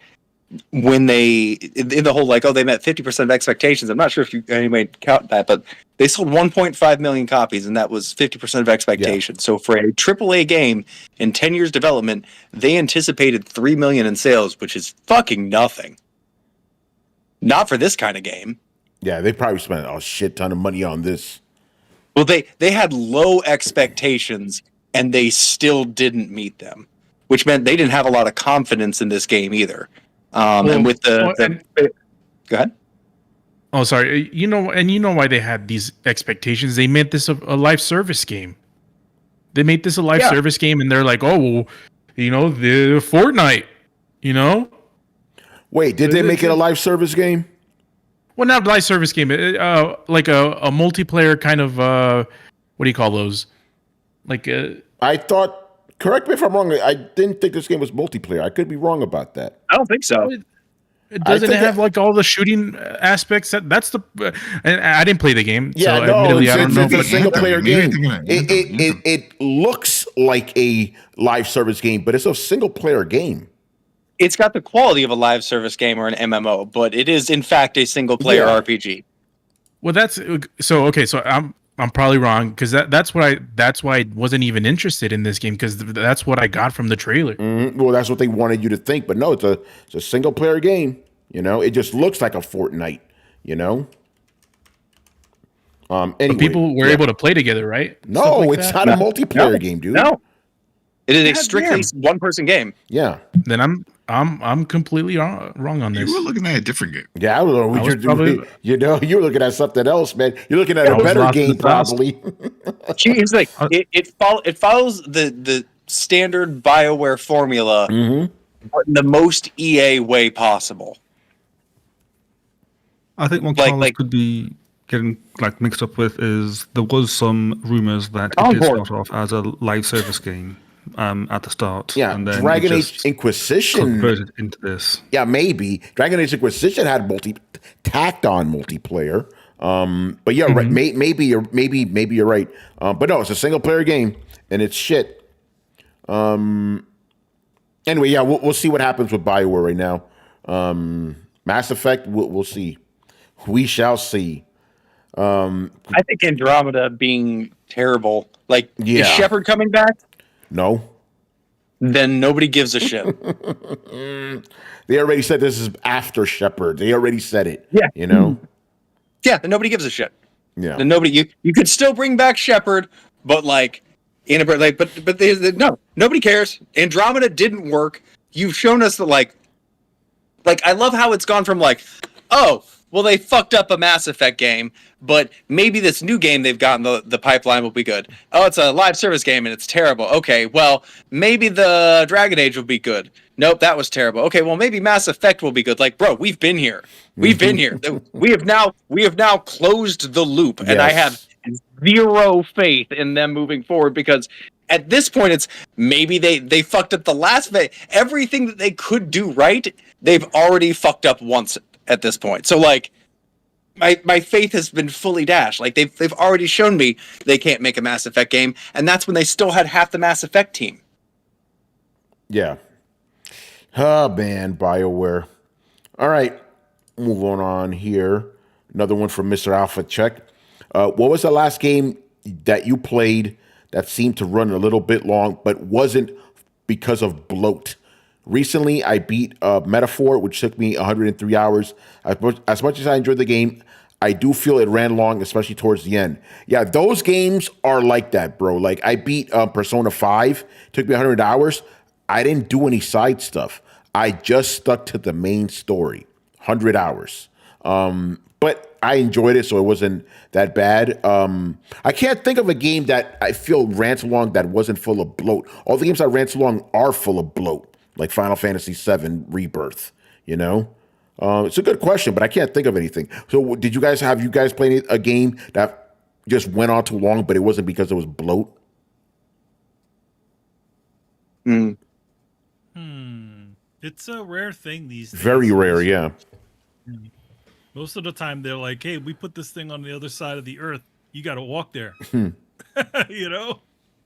[SPEAKER 5] when they in the whole like, oh, they met 50% of expectations. I'm not sure if anybody count that, but they sold 1.5 million copies, and that was 50% of expectations. Yeah. So for a AAA game in 10 years development, they anticipated 3 million in sales, which is fucking nothing. Not for this kind of game.
[SPEAKER 1] Yeah, they probably spent a shit ton of money on this.
[SPEAKER 5] Well, they had low expectations, and they still didn't meet them, which meant they didn't have a lot of confidence in this game either. And with go ahead.
[SPEAKER 3] Oh, sorry. You know why they had these expectations? They made this a live service game. They made this a live service game, and they're like, oh, well, the Fortnite,
[SPEAKER 1] Wait, did they make it a live service game?
[SPEAKER 3] Well, not a live service game. Like a multiplayer kind of, what do you call those? Like
[SPEAKER 1] I thought. Correct me if I'm wrong. I didn't think this game was multiplayer. I could be wrong about that.
[SPEAKER 5] I don't think so.
[SPEAKER 3] It doesn't have like all the shooting aspects. That's the. And I didn't play the game.
[SPEAKER 1] Yeah,
[SPEAKER 3] so
[SPEAKER 1] no,
[SPEAKER 3] I don't know.
[SPEAKER 1] It's a single player game. It looks like a live service game, but it's a single player game.
[SPEAKER 5] It's got the quality of a live service game or an MMO, but it is in fact a single player RPG.
[SPEAKER 3] Well, that's so okay. So I'm probably wrong because that's why I wasn't even interested in this game, because that's what I got from the trailer.
[SPEAKER 1] Mm-hmm. Well, that's what they wanted you to think, but no, it's a single player game. It just looks like a Fortnite. Anyway,
[SPEAKER 3] but people were able to play together, right?
[SPEAKER 1] No, like it's not a multiplayer game, dude.
[SPEAKER 5] No, it is a strictly one-person game.
[SPEAKER 1] Yeah.
[SPEAKER 3] Then I'm completely wrong on this.
[SPEAKER 4] You were looking at a different game.
[SPEAKER 1] Yeah, I don't know. You were looking at something else, man. You're looking at a better game, probably.
[SPEAKER 5] It's like it follows the standard BioWare formula, but in the most EA way possible.
[SPEAKER 7] I think what Carlos could be getting mixed up with is there was some rumors that it did start off as a live service game, at the start.
[SPEAKER 1] Yeah,
[SPEAKER 7] and then
[SPEAKER 1] Dragon Age Inquisition
[SPEAKER 7] converted into this.
[SPEAKER 1] Yeah, maybe Dragon Age Inquisition had tacked on multiplayer. But yeah, right. Maybe you're right. But no, it's a single player game and it's shit. Anyway, yeah, we'll see what happens with Bioware right now. Mass Effect, we'll see. We shall see.
[SPEAKER 5] I think Andromeda being terrible. Like, is Shepard coming back?
[SPEAKER 1] No.
[SPEAKER 5] Then nobody gives a shit.
[SPEAKER 1] They already said this is after Shepard. They already said it.
[SPEAKER 5] Yeah.
[SPEAKER 1] You know?
[SPEAKER 5] Yeah, then nobody gives a shit.
[SPEAKER 1] Yeah.
[SPEAKER 5] Then you could still bring back Shepard, but like no, nobody cares. Andromeda didn't work. You've shown us that like I love how it's gone from like, oh, well, they fucked up a Mass Effect game, but maybe this new game they've got in the pipeline will be good. Oh, it's a live service game and it's terrible. Okay, well, maybe the Dragon Age will be good. Nope, that was terrible. Okay, well, maybe Mass Effect will be good. Like, bro, we've been here. We've been here. We have now closed the loop, and I have zero faith in them moving forward because at this point, it's maybe they fucked up the last phase. Everything that they could do right, they've already fucked up once at this point. So like my faith has been fully dashed. Like they've already shown me they can't make a Mass Effect game, and that's when they still had half the Mass Effect team.
[SPEAKER 1] Yeah. Oh man, BioWare. All right. Move on here. Another one from Mr. Alpha Check. What was the last game that you played that seemed to run a little bit long but wasn't because of bloat? Recently, I beat Metaphor, which took me 103 hours. As much as I enjoyed the game, I do feel it ran long, especially towards the end. Yeah, those games are like that, bro. Like, I beat Persona 5, took me 100 hours. I didn't do any side stuff. I just stuck to the main story, 100 hours. But I enjoyed it, so it wasn't that bad. I can't think of a game that I feel ran too long that wasn't full of bloat. All the games that ran too long are full of bloat. Like Final Fantasy VII Rebirth, you know? It's a good question, but I can't think of anything. So have you guys played a game that just went on too long, but it wasn't because it was bloat?
[SPEAKER 2] It's a rare thing these days.
[SPEAKER 1] Very rare, yeah.
[SPEAKER 2] Most of the time they're like, hey, we put this thing on the other side of the earth. You got to walk there. You know?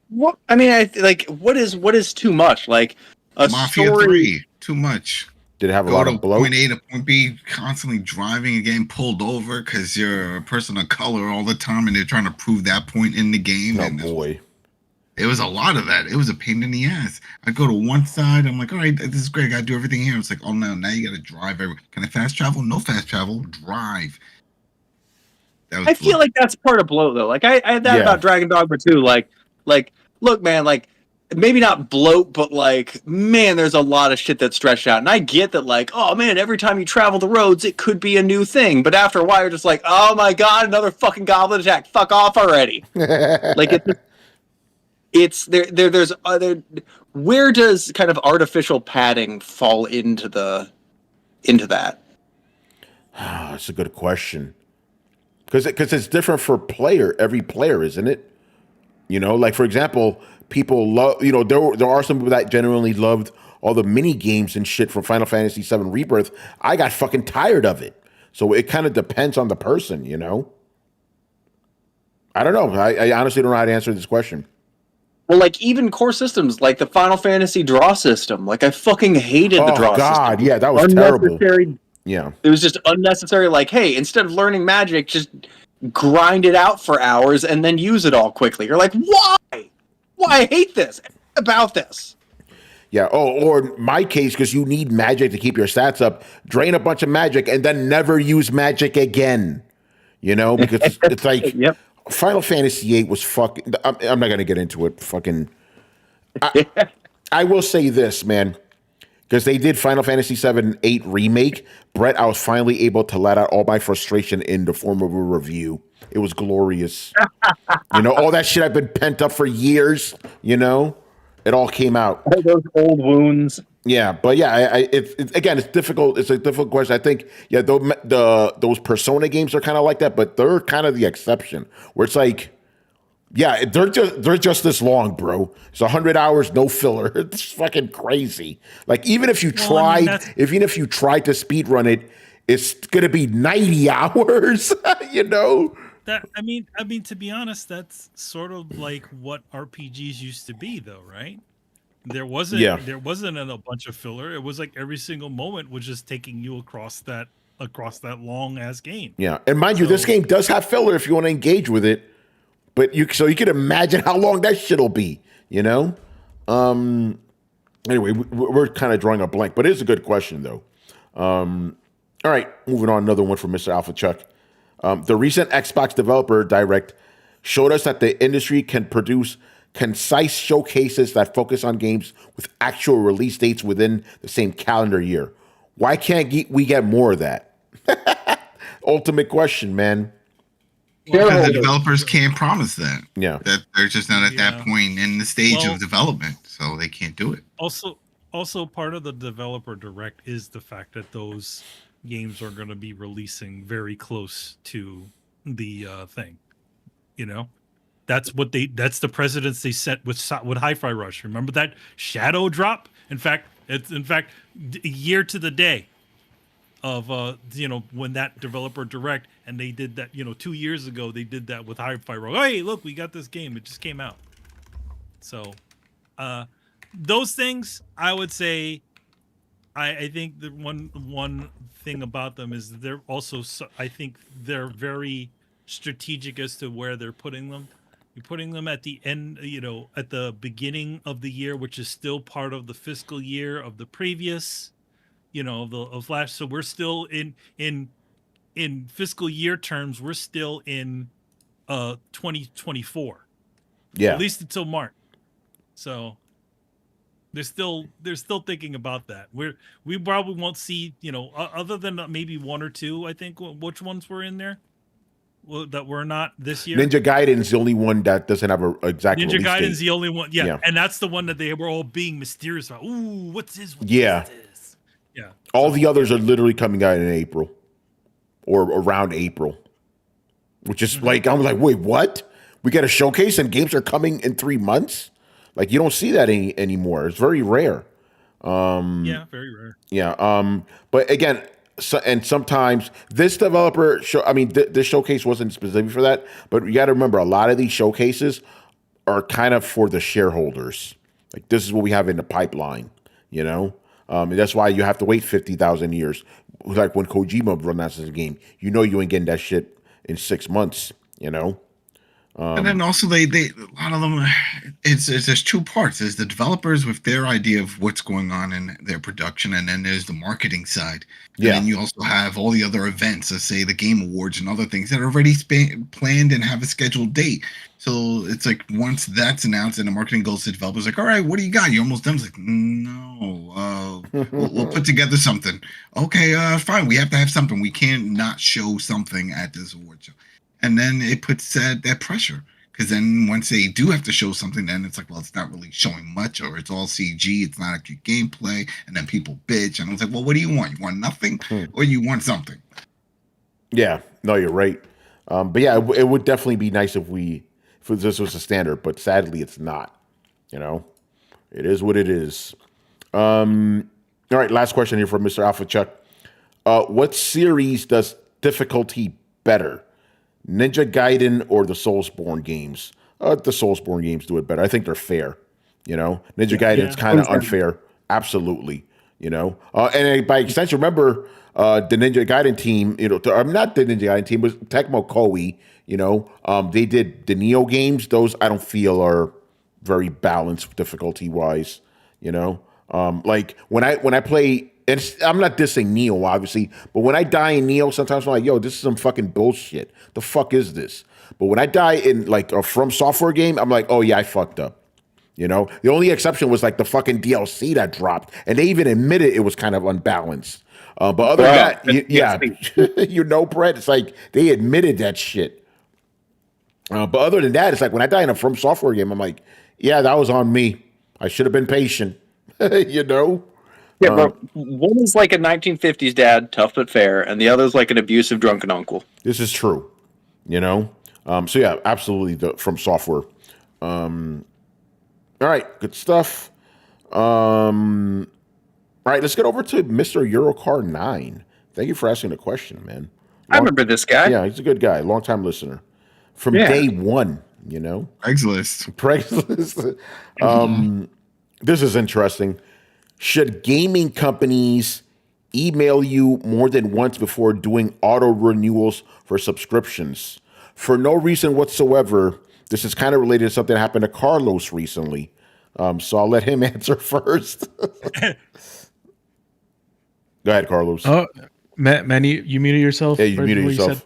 [SPEAKER 5] What? I mean, what is too much? Like, a
[SPEAKER 4] Mafia
[SPEAKER 5] story...
[SPEAKER 4] 3, too much.
[SPEAKER 1] Did it have a lot of bloat?
[SPEAKER 4] Point A to point B, constantly driving and getting pulled over because you're a person of color all the time, and they're trying to prove that point in the game.
[SPEAKER 1] Oh boy,
[SPEAKER 4] it was a lot of that. It was a pain in the ass. I'd go to one side, I'm like, all right, this is great. I got to do everything here. It's like, oh no, now you got to drive. Can I fast travel? No fast travel. Drive.
[SPEAKER 5] I feel like that's part of bloat though. Like I had that about Dragon Dogma too. Like, look, man, like. Maybe not bloat, but like, man, there's a lot of shit that's stretched out. And I get that, like, oh man, every time you travel the roads, it could be a new thing. But after a while, you're just like, oh my god, another fucking goblin attack. Fuck off already. Like, it's there. There's other. Where does kind of artificial padding fall into that?
[SPEAKER 1] That's a good question. Because it's different for every player, isn't it? You know, like for example. People love, you know, there are some people that genuinely loved all the mini games and shit from Final Fantasy VII Rebirth. I got fucking tired of it. So it kind of depends on the person, you know? I don't know. I honestly don't know how to answer this question.
[SPEAKER 5] Well, like even core systems, like the Final Fantasy draw system. Like I fucking hated the draw system. Oh god,
[SPEAKER 1] yeah, that was terrible. Yeah.
[SPEAKER 5] It was just unnecessary. Like, hey, instead of learning magic, just grind it out for hours and then use it all quickly. You're like, why? Why I hate this about this.
[SPEAKER 1] Yeah. Oh, or my case, because you need magic to keep your stats up. Drain a bunch of magic and then never use magic again. You know, because it's like Final Fantasy VIII was fucking. I'm not gonna get into it. Fucking. I will say this, man, because they did Final Fantasy VIII remake. Brett, I was finally able to let out all my frustration in the form of a review. It was glorious. You know, all that shit I've been pent up for years, you know, it all came out.
[SPEAKER 5] All those old wounds.
[SPEAKER 1] Yeah, but yeah, again, it's difficult. It's a difficult question. I think, yeah, those Persona games are kind of like that, but they're kind of the exception, where it's like Yeah, they're just this long, bro. It's 100 hours, no filler. It's fucking crazy. Like even if you tried to speed run it, it's gonna be 90 hours. You know.
[SPEAKER 2] That I mean, to be honest, that's sort of like what RPGs used to be, though, right? There wasn't a bunch of filler. It was like every single moment was just taking you across that long ass game.
[SPEAKER 1] Yeah, and mind you, this game does have filler if you want to engage with it. But you can imagine how long that shit'll be, you know? Anyway, we're kind of drawing a blank, but it is a good question, though. All right, moving on, another one from Mr. Alpha Chuck. The recent Xbox Developer Direct showed us that the industry can produce concise showcases that focus on games with actual release dates within the same calendar year. Why can't we get more of that? Ultimate question, man.
[SPEAKER 4] Because the developers can't promise that.
[SPEAKER 1] Yeah.
[SPEAKER 4] That they're just not at that point in the stage of development, so they can't do it.
[SPEAKER 2] Also, part of the Developer Direct is the fact that those games are going to be releasing very close to the thing. You know, that's the precedence they set with Hi-Fi Rush. Remember that Shadow drop? In fact, it's a year to the day of when that Developer Direct, and they did that 2 years ago. They did that with Hi-Fi Rush. Hey, look, we got this game. It just came out. So, those things, I would say, I think the one thing about them is they're also, I think they're very strategic as to where they're putting them. You're putting them at the end, at the beginning of the year, which is still part of the fiscal year of the previous, of last. So we're still in fiscal year terms, we're still in 2024.
[SPEAKER 1] Yeah.
[SPEAKER 2] At least until March. So they're still thinking about that. We probably won't see, other than maybe one or two, I think. Which ones were in there? Well, that were not this year.
[SPEAKER 1] Ninja Gaiden is the only one that doesn't have an exact
[SPEAKER 2] Ninja
[SPEAKER 1] release
[SPEAKER 2] Gaiden's
[SPEAKER 1] date.
[SPEAKER 2] the only one. Yeah. And that's the one that they were all being mysterious about. Ooh, what's this? What's this? Yeah.
[SPEAKER 1] All the others are literally coming out in April or around April, which is like, I'm like, wait, what? We got a showcase and games are coming in 3 months? Like, you don't see that anymore. It's very rare.
[SPEAKER 2] Yeah, very rare.
[SPEAKER 1] Yeah. But again, and sometimes this developer this showcase wasn't specific for that, but you got to remember a lot of these showcases are kind of for the shareholders. Like, this is what we have in the pipeline, and that's why you have to wait 50,000 years. Like when Kojima announces a game, you ain't getting that shit in 6 months,
[SPEAKER 4] And then also they a lot of them, there's two parts. There's the developers with their idea of what's going on in their production, and then there's the marketing side. And then you also have all the other events, let's say the Game Awards and other things that are already planned and have a scheduled date. So it's like once that's announced and the marketing goes to developers, like, all right, what do you got? You almost done? It's like, no, we'll put together something. Okay, fine. We have to have something. We can't not show something at this award show. And then it puts that pressure, because then once they do have to show something, then it's like, well, it's not really showing much, or it's all CG, it's not actually gameplay, and then people bitch, and I was like, well, what do you want? You want nothing, or you want something?
[SPEAKER 1] Yeah, no, you're right. But yeah, it would definitely be nice if this was a standard, but sadly, it's not. It is what it is. All right, last question here from Mr. Alpha Chuck. What series does difficulty better? Ninja Gaiden or the Soulsborne games? The Soulsborne games do it better. I think they're fair. Ninja Gaiden's kind of unfair. Absolutely. And by extension, remember the Ninja Gaiden team, not the Ninja Gaiden team, was Tecmo Koei, they did the Neo games. Those I don't feel are very balanced difficulty wise, like when I play, and I'm not dissing Neo, obviously, but when I die in Neo, sometimes I'm like, yo, this is some fucking bullshit. The fuck is this? But when I die in like a From Software game, I'm like, oh yeah, I fucked up. The only exception was like the fucking DLC that dropped, and they even admitted it was kind of unbalanced. But other than that, Brett, it's like they admitted that shit. But other than that, it's like when I die in a From Software game, I'm like, yeah, that was on me. I should have been patient.
[SPEAKER 5] Yeah, but one is like a 1950s dad, tough but fair, and the other is like an abusive drunken uncle.
[SPEAKER 1] This is true. So yeah, absolutely from software. All right, good stuff. All right, let's get over to Mr. Eurocar 9. Thank you for asking the question, man.
[SPEAKER 5] I remember this guy.
[SPEAKER 1] Yeah, he's a good guy, long time listener. From day one,
[SPEAKER 4] Craigslist.
[SPEAKER 1] This is interesting. Should gaming companies email you more than once before doing auto renewals for subscriptions? For no reason whatsoever, this is kind of related to something that happened to Carlos recently. So I'll let him answer first. Go ahead, Carlos.
[SPEAKER 3] Oh, Manny, you muted yourself?
[SPEAKER 1] Yeah, you muted yourself.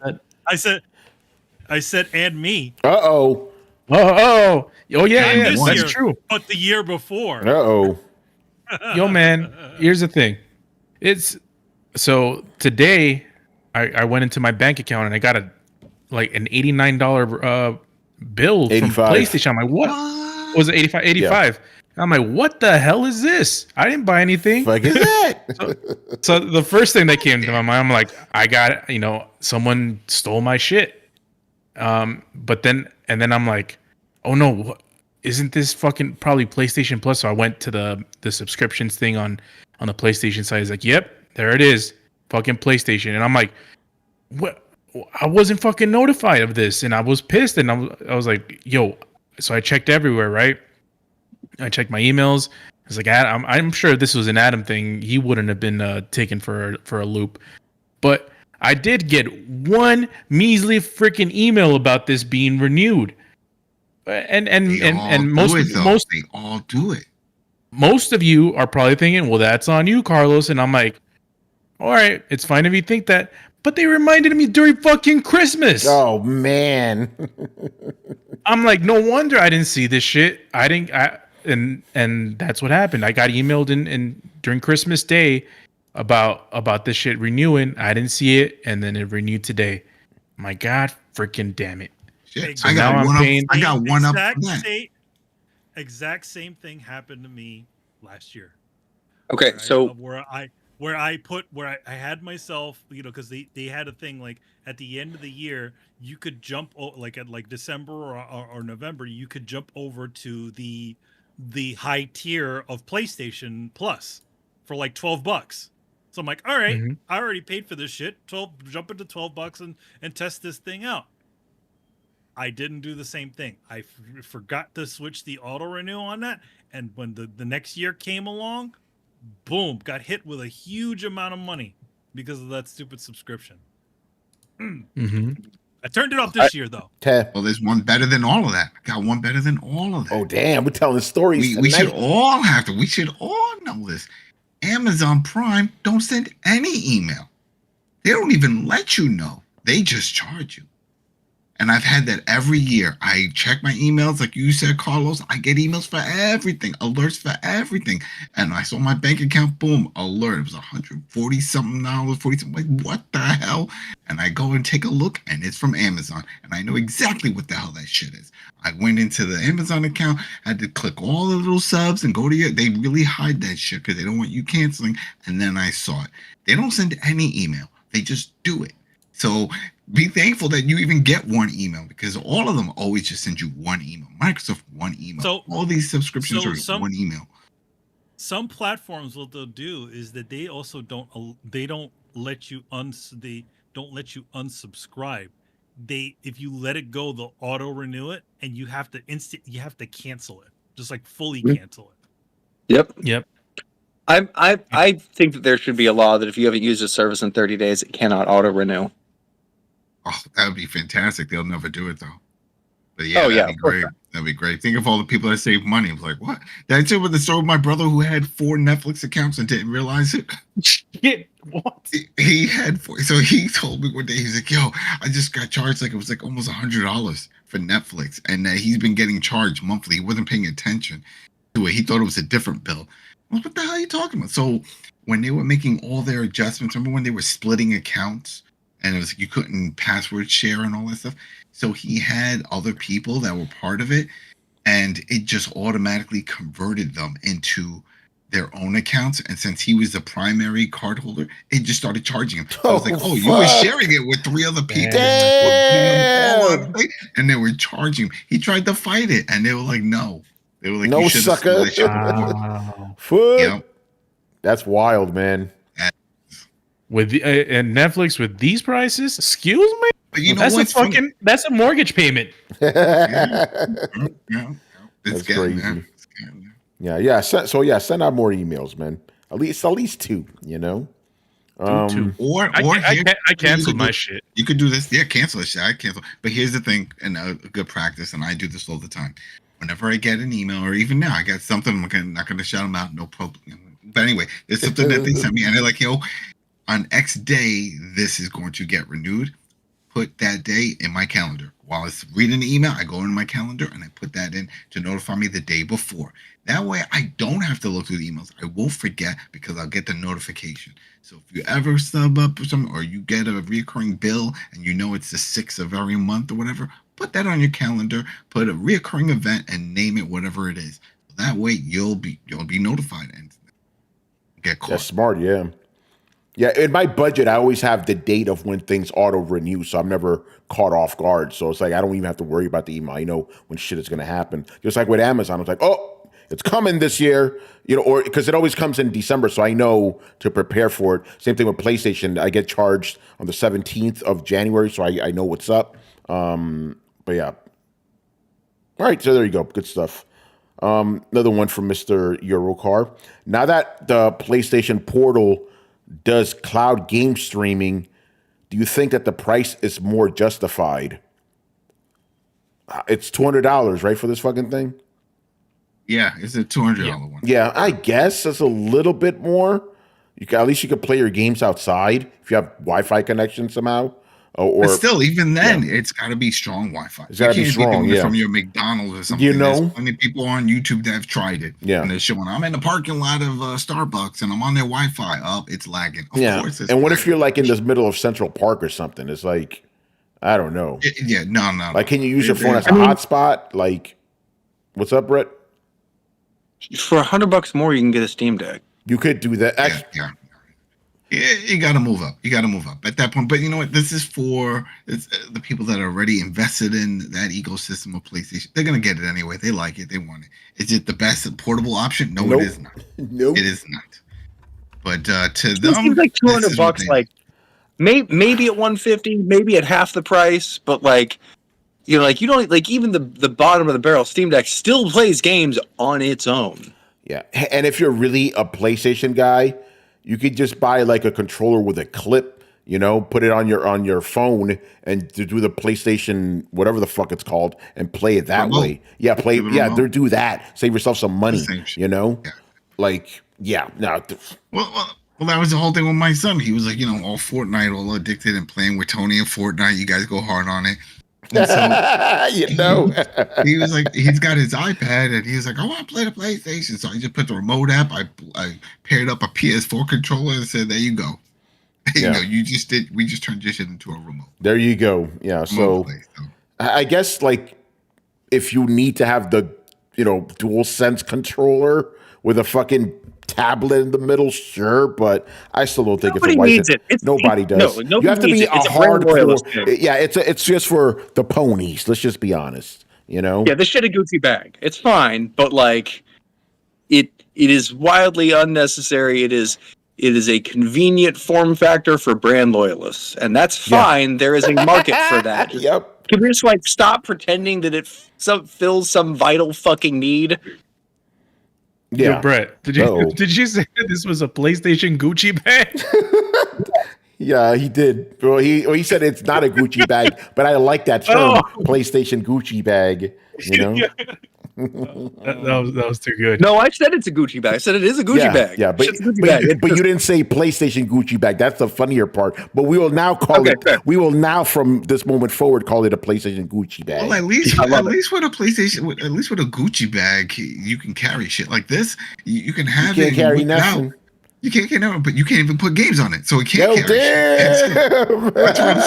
[SPEAKER 2] I said, and me.
[SPEAKER 1] Uh-oh.
[SPEAKER 3] Oh, yeah, that's true.
[SPEAKER 2] But the year before.
[SPEAKER 1] Uh-oh.
[SPEAKER 3] Yo, man, here's the thing. So today, I went into my bank account and I got an $89 bill
[SPEAKER 1] 85.
[SPEAKER 3] from PlayStation. I'm like, what? Was it 85? 85. Yeah. I'm like, what the hell is this? I didn't buy anything.
[SPEAKER 1] Fuck is that?
[SPEAKER 3] So the first thing that came to my mind, I'm like, I got, someone stole my shit. But then I'm like, oh no, isn't this fucking probably PlayStation Plus? So I went to the subscriptions thing on the PlayStation side. It's like, yep, there it is, fucking PlayStation. And I'm like, what? I wasn't fucking notified of this, and I was pissed. And I was like, yo. So I checked everywhere, right? I checked my emails. I was like, I'm sure this was an Adam thing. He wouldn't have been taken for a loop. But I did get one measly freaking email about this being renewed. And most
[SPEAKER 4] they all do it.
[SPEAKER 3] Most of you are probably thinking, well, that's on you, Carlos. And I'm like, all right, it's fine if you think that. But they reminded me during fucking Christmas.
[SPEAKER 1] Oh man.
[SPEAKER 3] I'm like, no wonder I didn't see this shit. And that's what happened. I got emailed in during Christmas Day about this shit renewing. I didn't see it, and then it renewed today. My God, freaking damn it!
[SPEAKER 4] Shit. So I got one up.
[SPEAKER 2] Exact same thing happened to me last year.
[SPEAKER 5] Okay, so
[SPEAKER 2] where I had myself, because they had a thing like at the end of the year, you could jump at December or November, you could jump over to the high tier of PlayStation Plus for like $12. So I'm like, all right, I already paid for this shit. Jump into $12 and test this thing out. I didn't do the same thing. I forgot to switch the auto renew on that, and when the next year came along, boom, got hit with a huge amount of money because of that stupid subscription. I turned it off this year, though.
[SPEAKER 4] Well, there's one better than all of that. I got one better than all of that.
[SPEAKER 1] Oh, damn. We're telling stories.
[SPEAKER 4] We should all know this. Amazon Prime don't send any email. They don't even let you know. They just charge you. And I've had that every year. I check my emails, like you said, Carlos. I get emails for everything, alerts for everything. And I saw my bank account, boom, alert. It was $140-something, $40-something. Like, what the hell? And I go and take a look, and it's from Amazon. And I know exactly what the hell that shit is. I went into the Amazon account, had to click all the little subs and go to your. They really hide that shit because they don't want you canceling. And then I saw it. They don't send any email. They just do it. So be thankful that you even get one email, because all of them always just send you one email. Microsoft, one email. So all these subscriptions are one email.
[SPEAKER 2] Some platforms, what they'll do is that they also don't let you unsubscribe. If you let it go, they'll auto renew it, and you have to cancel it, just like fully cancel it.
[SPEAKER 3] Yep.
[SPEAKER 5] I think that there should be a law that if you haven't used a service in 30 days, it cannot auto renew.
[SPEAKER 4] Oh, that would be fantastic. They'll never do it though. But yeah, that'd be great. That'd be great. Think of all the people that save money. I was like, what? Did I tell you with the story of my brother who had 4 Netflix accounts and didn't realize it?
[SPEAKER 3] Shit, what?
[SPEAKER 4] He had 4. So he told me one day, he's like, yo, I just got charged it was like almost $100 for Netflix. And he's been getting charged monthly. He wasn't paying attention to it. He thought it was a different bill. Well, what the hell are you talking about? So when they were making all their adjustments, remember when they were splitting accounts? And it was like you couldn't password share and all that stuff. So he had other people that were part of it, and it just automatically converted them into their own accounts, and since he was the primary card holder, it just started charging him. So I was like, you were sharing it with 3 other people.
[SPEAKER 1] Damn.
[SPEAKER 4] And they were charging him. He tried to fight it, and they were like, no. They were like,
[SPEAKER 1] no,
[SPEAKER 4] you should have
[SPEAKER 1] sucker.
[SPEAKER 4] Yep.
[SPEAKER 1] That's wild, man.
[SPEAKER 3] With the, and Netflix with these prices, excuse me?
[SPEAKER 4] But you know
[SPEAKER 3] that's a mortgage payment.
[SPEAKER 1] That's crazy. Yeah. Send out more emails, man. At least 2. You know.
[SPEAKER 3] Two.
[SPEAKER 4] Or
[SPEAKER 3] I canceled my shit.
[SPEAKER 4] You could do this. Yeah, cancel it. I cancel. But here's the thing, and a good practice, and I do this all the time. Whenever I get an email, or even now, I got something, I'm not going to shout them out. No problem. But anyway, there's something that they sent me, and they're like, on X day, this is going to get renewed. Put that day in my calendar. While it's reading the email, I go in my calendar and I put that in to notify me the day before. That way, I don't have to look through the emails. I won't forget because I'll get the notification. So if you ever sub up or something, or you get a recurring bill and you know it's the 6th of every month or whatever, put that on your calendar. Put a recurring event and name it whatever it is. That way, you'll be notified and get caught.
[SPEAKER 1] That's smart, yeah. Yeah, in my budget, I always have the date of when things auto-renew, so I'm never caught off guard. So it's like I don't even have to worry about the email. I know when shit is going to happen. Just like with Amazon, it's like, it's coming this year, or because it always comes in December, so I know to prepare for it. Same thing with PlayStation. I get charged on the 17th of January, so I know what's up. But yeah. All right, so there you go. Good stuff. Another one from Mr. Eurocar. Now that the PlayStation Portal does cloud game streaming, do you think that the price is more justified? It's $200, right, for this fucking thing?
[SPEAKER 4] Yeah, it's a $200 one.
[SPEAKER 1] Yeah, I guess it's a little bit more. At least you could play your games outside if you have Wi-Fi connection somehow.
[SPEAKER 4] But still, even then, it's got to be strong Wi-Fi.
[SPEAKER 1] It's got to be strong,
[SPEAKER 4] from your McDonald's or something. There's plenty of people on YouTube that have tried it.
[SPEAKER 1] Yeah.
[SPEAKER 4] And they're showing, I'm in the parking lot of Starbucks and I'm on their Wi-Fi. Oh, it's lagging. Of course it's
[SPEAKER 1] and what
[SPEAKER 4] lagging.
[SPEAKER 1] if you're like in the middle of Central Park or something? It's like, I don't know.
[SPEAKER 4] No.
[SPEAKER 1] Like, can you use your phone as a hotspot? Like, what's up, Brett?
[SPEAKER 5] For $100 more, you can get a Steam Deck.
[SPEAKER 1] You could do that.
[SPEAKER 4] Yeah, you got to move up. At that point. But you know what? This is for the people that are already invested in that ecosystem of PlayStation. They're going to get it anyway. They like it. They want it. Is it the best portable option? No,
[SPEAKER 1] nope.
[SPEAKER 4] It is not.
[SPEAKER 1] Nope.
[SPEAKER 4] It is not. But to
[SPEAKER 5] it
[SPEAKER 4] them,
[SPEAKER 5] seems like $200. Like maybe at $150, maybe at half the price. But like you don't like even the bottom of the barrel Steam Deck still plays games on its own.
[SPEAKER 1] Yeah, and if you're really a PlayStation guy, you could just buy like a controller with a clip, put it on your phone and to do the PlayStation, whatever the fuck it's called, and play it that way. Yeah, do that. Save yourself some money, Like, yeah. No.
[SPEAKER 4] Well, that was the whole thing with my son. He was like, all Fortnite, all addicted and playing with Tony and Fortnite. You guys go hard on it. And so, he was like, he's got his iPad and he was like, I want to play the PlayStation. So I just put the remote app. I paired up a PS4 controller and said, there you go. We just transitioned into a remote.
[SPEAKER 1] There you go. Yeah. So I guess like if you need to have the, dual sense controller with a fucking tablet in the middle, sure, but I still don't think
[SPEAKER 5] nobody needs it.
[SPEAKER 1] Nobody does.
[SPEAKER 5] No,
[SPEAKER 1] you have to be a hardcore. Yeah, it's just for the ponies. Let's just be honest. Yeah,
[SPEAKER 5] the shit a Gucci bag. It's fine, but like, it is wildly unnecessary. It is a convenient form factor for brand loyalists, and that's fine. There is a market for that.
[SPEAKER 1] Yep.
[SPEAKER 5] Can we just like stop pretending that it fills some vital fucking need?
[SPEAKER 3] Yeah, yo, Brett, did you say that this was a PlayStation Gucci bag?
[SPEAKER 1] Yeah, he did. Well, he said it's not a Gucci bag, but I like that term, PlayStation Gucci bag.
[SPEAKER 3] That was too good.
[SPEAKER 5] No, I said it's a Gucci bag. I said it is a Gucci bag.
[SPEAKER 1] Yeah, but you didn't say PlayStation Gucci bag. That's the funnier part. But we will now call it. Fair. We will now, from this moment forward, call it a PlayStation Gucci bag.
[SPEAKER 4] Well, at least with a PlayStation, at least with a Gucci bag, you can carry shit like this. You can have
[SPEAKER 1] it. You can't carry nothing.
[SPEAKER 4] You can't get no, but you can't even put games on it, so it can't carry shit. That's what I'm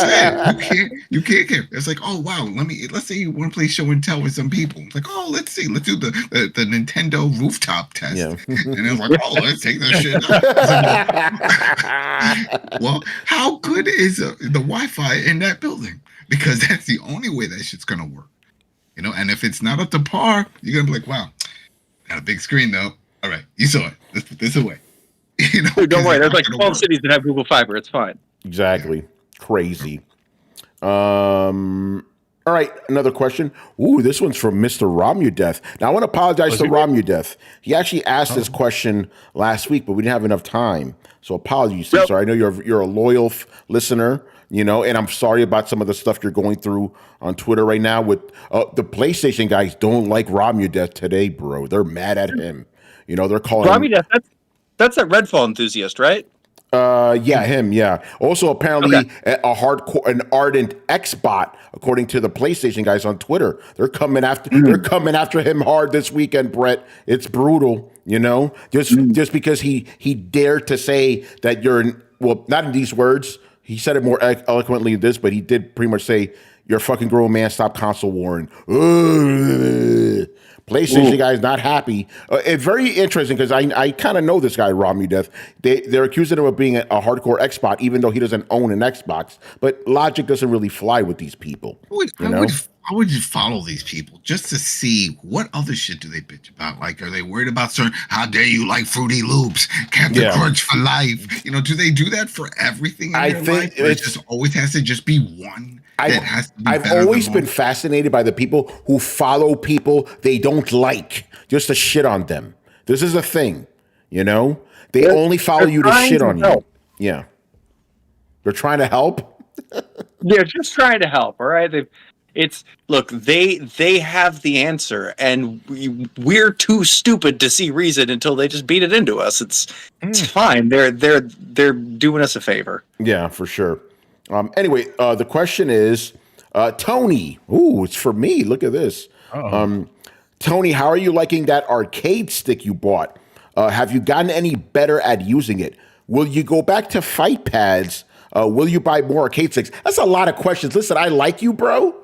[SPEAKER 4] saying. You can't carry. It's like, oh wow, let's say you want to play show and tell with some people. It's like, oh, let's do the Nintendo rooftop test. Yeah. And it's like, oh, let's take that shit out. Well, how good is the Wi-Fi in that building? Because that's the only way that shit's gonna work. You know, and if it's not up to par, you're gonna be like, wow, got a big screen though. All right, you saw it. Let's put this away. You know,
[SPEAKER 5] don't worry. There's like 12 cities that have Google Fiber. It's fine.
[SPEAKER 1] Exactly. Crazy. All right, another question. Ooh, this one's from Mr. Romudeath. Now, I want to apologize to Romudeath. He actually asked this question last week, but we didn't have enough time. So apologies, sir. I know you're a loyal listener, you know, and I'm sorry about some of the stuff you're going through on Twitter right now. With the PlayStation guys don't like Romudeath today, bro. They're mad at him. You know, they're calling
[SPEAKER 5] Romudeath. That's that Redfall enthusiast, right?
[SPEAKER 1] Yeah, him. Yeah. Also, apparently, an ardent X-bot, according to the PlayStation guys on Twitter. They're coming after him hard this weekend, Brett. It's brutal, you know. Just because he dared to say that not in these words. He said it more eloquently than this, but he did pretty much say, "You're a fucking grown man. Stop console warring." PlayStation guy is not happy. It's very interesting because I kind of know this guy, Romudeath. They're accusing him of being a hardcore Xbox, even though he doesn't own an Xbox. But logic doesn't really fly with these people.
[SPEAKER 4] I would just follow these people just to see what other shit do they bitch about. Like, are they worried about certain? How dare you like Fruity Loops, Captain Crunch for life? You know, do they do that for everything in their life? Or it just always has to just be one.
[SPEAKER 1] I've always been fascinated by the people who follow people they don't like just to shit on them. This is a thing, you know? They only follow you to shit on you. Yeah. They're trying to help?
[SPEAKER 5] They're just trying to help, all right? They have the answer, and we're too stupid to see reason until they just beat it into us. It's fine. They're doing us a favor.
[SPEAKER 1] Yeah, for sure. Anyway, the question is, Tony. Ooh, it's for me. Look at this. Tony, how are you liking that arcade stick you bought? Have you gotten any better at using it? Will you go back to fight pads? Will you buy more arcade sticks? That's a lot of questions. Listen, I like you, bro,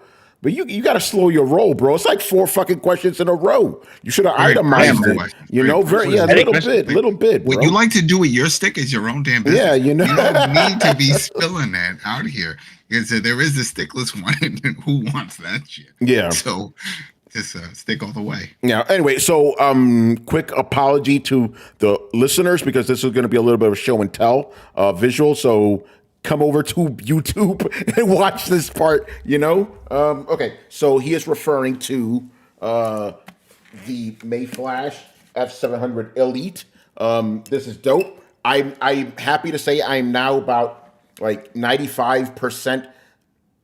[SPEAKER 1] but you got to slow your roll, bro. It's like 4 fucking questions in a row. You should have itemized it. You know, a little bit. Bro.
[SPEAKER 4] What you like to do with your stick is your own damn business. Yeah, you know, you don't need to be spilling that out here. Because there is a stickless one, and who wants that shit?
[SPEAKER 1] Yeah.
[SPEAKER 4] So just stick all the way.
[SPEAKER 1] Yeah. Anyway, so quick apology to the listeners because this is going to be a little bit of a show and tell visual. So come over to YouTube and watch this part, you know? Okay, so he is referring to the Mayflash F700 Elite. This is dope. I'm happy to say I'm now about like 95%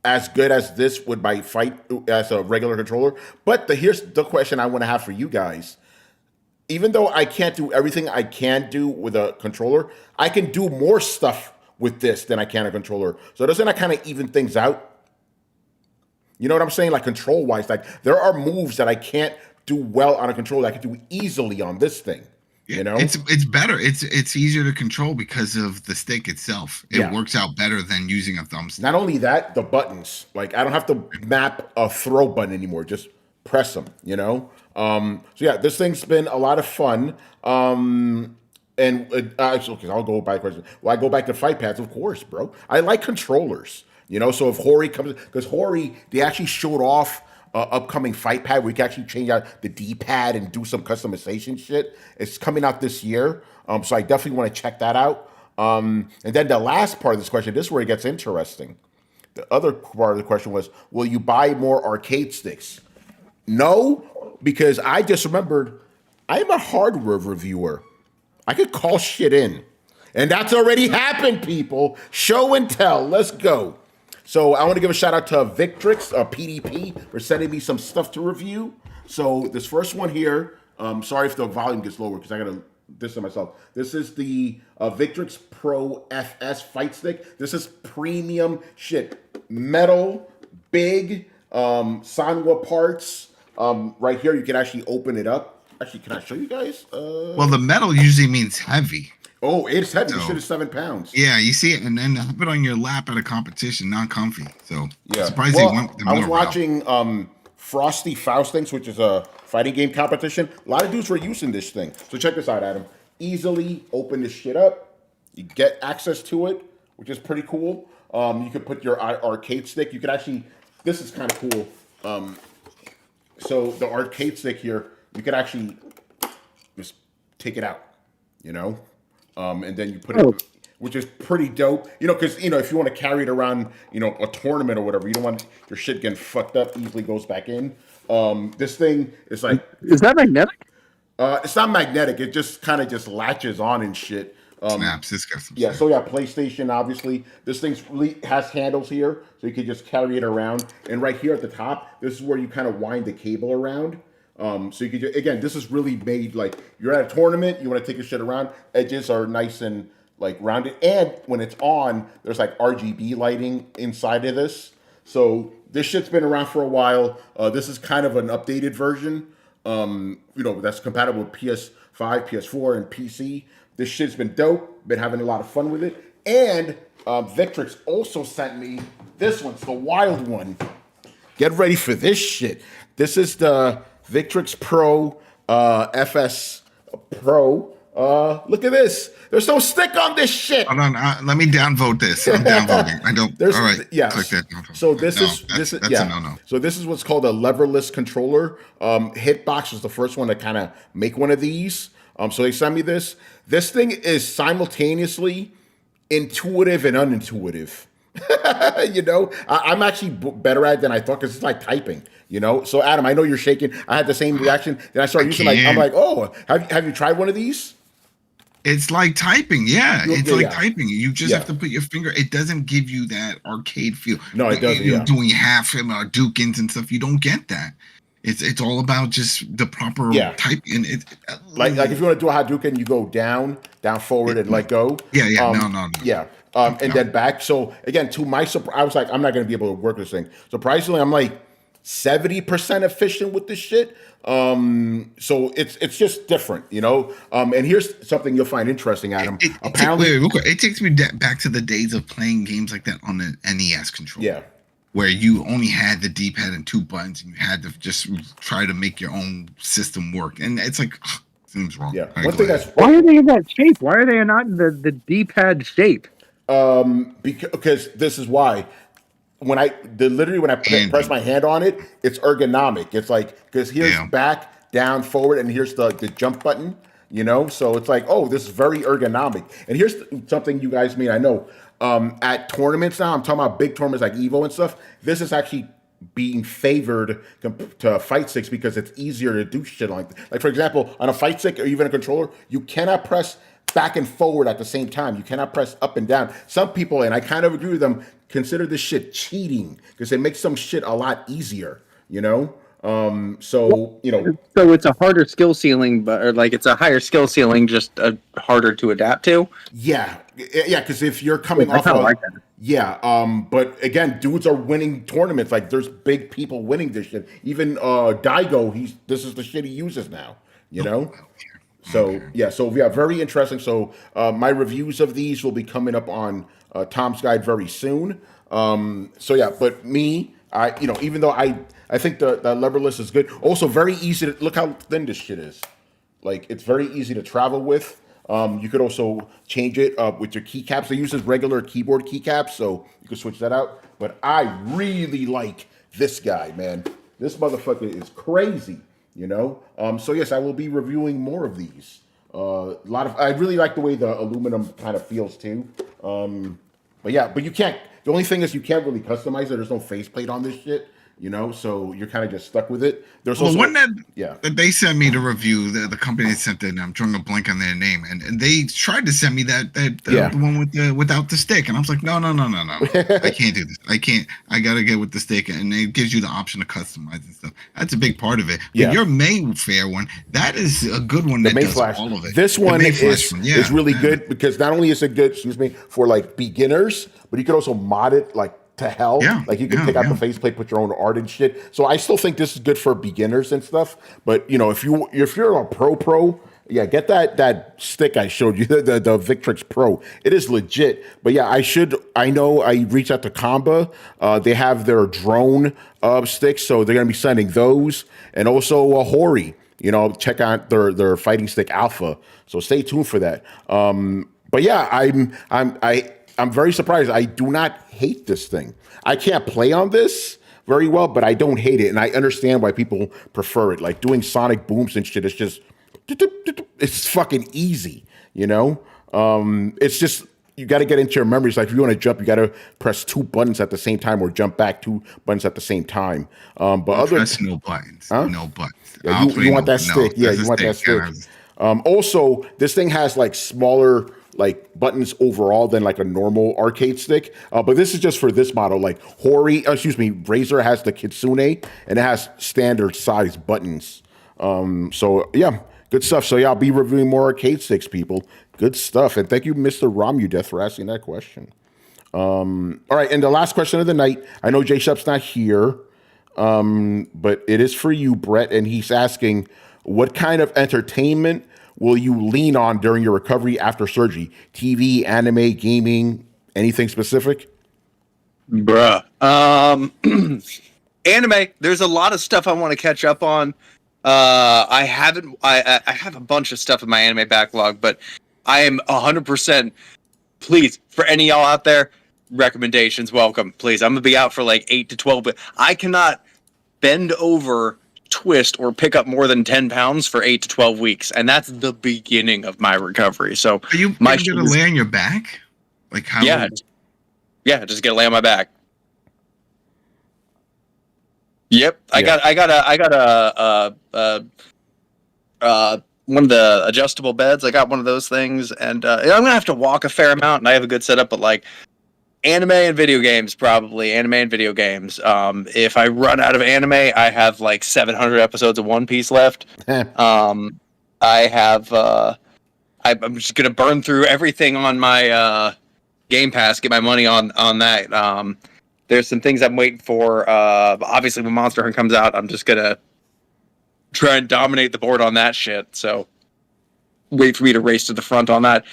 [SPEAKER 1] as good as this with my fight as a regular controller. But here's the question I want to have for you guys. Even though I can't do everything I can do with a controller, I can do more stuff with this than I can a controller. So doesn't that kind of even things out? You know what I'm saying? Like control-wise, like there are moves that I can't do well on a controller that I can do easily on this thing. You know,
[SPEAKER 4] it's better. It's easier to control because of the stick itself. It works out better than using a thumbstick.
[SPEAKER 1] Not only that, the buttons. Like I don't have to map a throw button anymore. Just press them. You know. So yeah, this thing's been a lot of fun. And okay, I'll go by the question. Well, I go back to fight pads, of course, bro. I like controllers. You know, so if Hori comes, because Hori, they actually showed off upcoming fight pad where you can actually change out the D-pad and do some customization shit. It's coming out this year, so I definitely want to check that out. And then the last part of this question, this is where it gets interesting. The other part of the question was, will you buy more arcade sticks? No, because I just remembered I'm a hardware reviewer. I could call shit in. And that's already happened, people. Show and tell. Let's go. So I want to give a shout out to Victrix, PDP, for sending me some stuff to review. So this first one here, sorry if the volume gets lower because I got to distance myself. This is the Victrix Pro FS Fight Stick. This is premium shit. Metal, big, Sanwa parts. Right here, you can actually open it up. Actually, can I show you guys?
[SPEAKER 4] Well, the metal usually means heavy.
[SPEAKER 1] Oh, it's heavy. So, shit is 7 pounds.
[SPEAKER 4] Yeah, you see it, and then have it on your lap at a competition, not comfy. So
[SPEAKER 1] yeah,
[SPEAKER 4] surprised
[SPEAKER 1] well,
[SPEAKER 4] they went.
[SPEAKER 1] I was watching Frosty Faustings, which is a fighting game competition. A lot of dudes were using this thing. So check this out, Adam. Easily open this shit up. You get access to it, which is pretty cool. You could put your arcade stick. You could actually. This is kind of cool. So the arcade stick here, you could actually just take it out, you know, and then you put it, which is pretty dope, you know, because, you know, if you want to carry it around, you know, a tournament or whatever, you don't want your shit getting fucked up, easily goes back in. This thing is like...
[SPEAKER 5] Is that magnetic?
[SPEAKER 1] It's not magnetic. It just kind of just latches on and shit.
[SPEAKER 4] Snaps.
[SPEAKER 1] Yeah, so yeah, PlayStation, obviously. This thing really has handles here, so you can just carry it around. And right here at the top, this is where you kind of wind the cable around. So you could just, again, this is really made like you're at a tournament, you want to take your shit around. Edges are nice and like rounded. And when it's on, there's like RGB lighting inside of this. So this shit's been around for a while. This is kind of an updated version. You know, that's compatible with PS5, PS4, and PC. This shit's been dope. Been having a lot of fun with it. And Victrix also sent me this one. It's the wild one. Get ready for this shit. This is the Victrix Pro FS Pro. Look at this. There's no stick on this shit.
[SPEAKER 4] Hold on, let me downvote this. I'm downvoting. I don't. All right.
[SPEAKER 1] Yeah.
[SPEAKER 4] Click that.
[SPEAKER 1] So this is yeah.
[SPEAKER 4] A no-no.
[SPEAKER 1] So this is what's called a leverless controller. Hitbox was the first one to kind of make one of these. So they sent me this. This thing is simultaneously intuitive and unintuitive. You know, I'm actually better at it than I thought because it's like typing. You know, so Adam, I know you're shaking. I had the same reaction. Then I started using I'm like, oh, have you tried one of these?
[SPEAKER 4] It's like typing, it's like typing. You just have to put your finger. It doesn't give you that arcade feel.
[SPEAKER 1] No, it doesn't.
[SPEAKER 4] You're doing half Dukins and stuff. You don't get that. It's all about just the proper type. And it
[SPEAKER 1] like if you want to do a Hadouken, you go down, forward, and let go.
[SPEAKER 4] No.
[SPEAKER 1] Yeah. And then back. So again, to my surprise, I was like, I'm not going to be able to work this thing. Surprisingly, I'm like 70% efficient with this shit. So it's just different, you know. And here's something you'll find interesting, Adam. Apparently,
[SPEAKER 4] it takes me back to the days of playing games like that on an NES controller.
[SPEAKER 1] Yeah.
[SPEAKER 4] Where you only had the D-pad and 2 buttons, and you had to just try to make your own system work. And it's like, seems wrong.
[SPEAKER 1] Yeah.
[SPEAKER 5] Why are they in that shape? Why are they not in the D-pad shape?
[SPEAKER 1] Because this is why. When I press my hand on it, it's ergonomic. It's like, because here's back, down, forward, and here's the jump button, you know? So it's like, oh, this is very ergonomic. And here's something you guys may not know. At tournaments now, I'm talking about big tournaments like Evo and stuff, this is actually being favored to fight sticks because it's easier to do shit like that. Like, for example, on a fight stick or even a controller, you cannot press back and forward at the same time. You cannot press up and down. Some people, and I kind of agree with them, consider this shit cheating because it makes some shit a lot easier, you know? So, you know.
[SPEAKER 5] So it's a harder skill ceiling, or like it's a higher skill ceiling, just harder to adapt to?
[SPEAKER 1] Yeah. Yeah, because if you're coming off of... Like that. Yeah, but again, dudes are winning tournaments. Like, there's big people winning this shit. Even Daigo, this is the shit he uses now, you know? So, very interesting. So, my reviews of these will be coming up on Tom's Guide very soon. But me, even though I think the leverless is good. Also, very easy to look how thin this shit is. Like, it's very easy to travel with. You could also change it with your keycaps. They use this regular keyboard keycaps, so you can switch that out. But I really like this guy, man. This motherfucker is crazy, you know. So yes, I will be reviewing more of these. I really like the way the aluminum kind of feels too. But you can't. The only thing is you can't really customize it. There's no faceplate on this shit. You know, so you're kind of just stuck with it. There's also
[SPEAKER 4] one that they sent me to review, the company that sent it, I'm drawing a blank on their name, and they tried to send me the one with without the stick, and I was like, no, I can't do this. I gotta get with the stick, and it gives you the option to customize and stuff. That's a big part of it. But your Mayfair one, that is a good one that does all of it.
[SPEAKER 1] This one is really good because not only is it good, for like beginners, but you could also mod it like to hell. Like you can take out the faceplate, put your own art and shit. So I still think this is good for beginners and stuff. But you know, if you're a pro, Yeah, get that stick I showed you, the Victrix Pro. It is legit. But yeah, I know I reached out to Kamba. They have their drone sticks, so they're gonna be sending those, and also Hori. Check out their fighting stick Alpha. So stay tuned for that. But yeah, I'm very surprised. I do not hate this thing. I can't play on this very well, but I don't hate it, and I understand why people prefer it. Like doing sonic booms and shit. It's fucking easy, It's just you got to get into your memories. Like if you want to jump, you got to press 2 buttons at the same time, or jump back 2 buttons at the same time.
[SPEAKER 4] Press no buttons. Huh? No buttons.
[SPEAKER 1] Yeah, you want that stick? Yeah, you want that stick. Also, this thing has like smaller buttons overall than like a normal arcade stick. But this is just for this model. Like Razer has the Kitsune, and it has standard size buttons. So yeah. Good stuff. So yeah, I'll be reviewing more arcade sticks, people. Good stuff. And thank you, Mr. Romudeath, for asking that question. All right, and the last question of the night. I know J Shep's not here, but it is for you, Brett. And he's asking, what kind of entertainment will you lean on during your recovery after surgery? TV, anime, gaming, anything specific?
[SPEAKER 5] Bruh. Anime. There's a lot of stuff I want to catch up on. I have a bunch of stuff in my anime backlog, but I am 100%. Please, for any of y'all out there, recommendations welcome. Please, I'm gonna be out for like 8 to 12, but I cannot bend over, twist, or pick up more than 10 pounds for 8 to 12 weeks, and that's the beginning of my recovery. So,
[SPEAKER 4] are you gonna lay on your back? Like how?
[SPEAKER 5] Yeah, just gonna lay on my back. Yep, I got one of the adjustable beds. I got one of those things, and I'm gonna have to walk a fair amount. And I have a good setup, but like anime and video games, probably anime and video games. If I run out of anime, I have like 700 episodes of One Piece left. I have. I'm just gonna burn through everything on my Game Pass, get my money on that. There's some things I'm waiting for. Obviously, when Monster Hunter comes out, I'm just gonna try and dominate the board on that shit. So, wait for me to race to the front on that.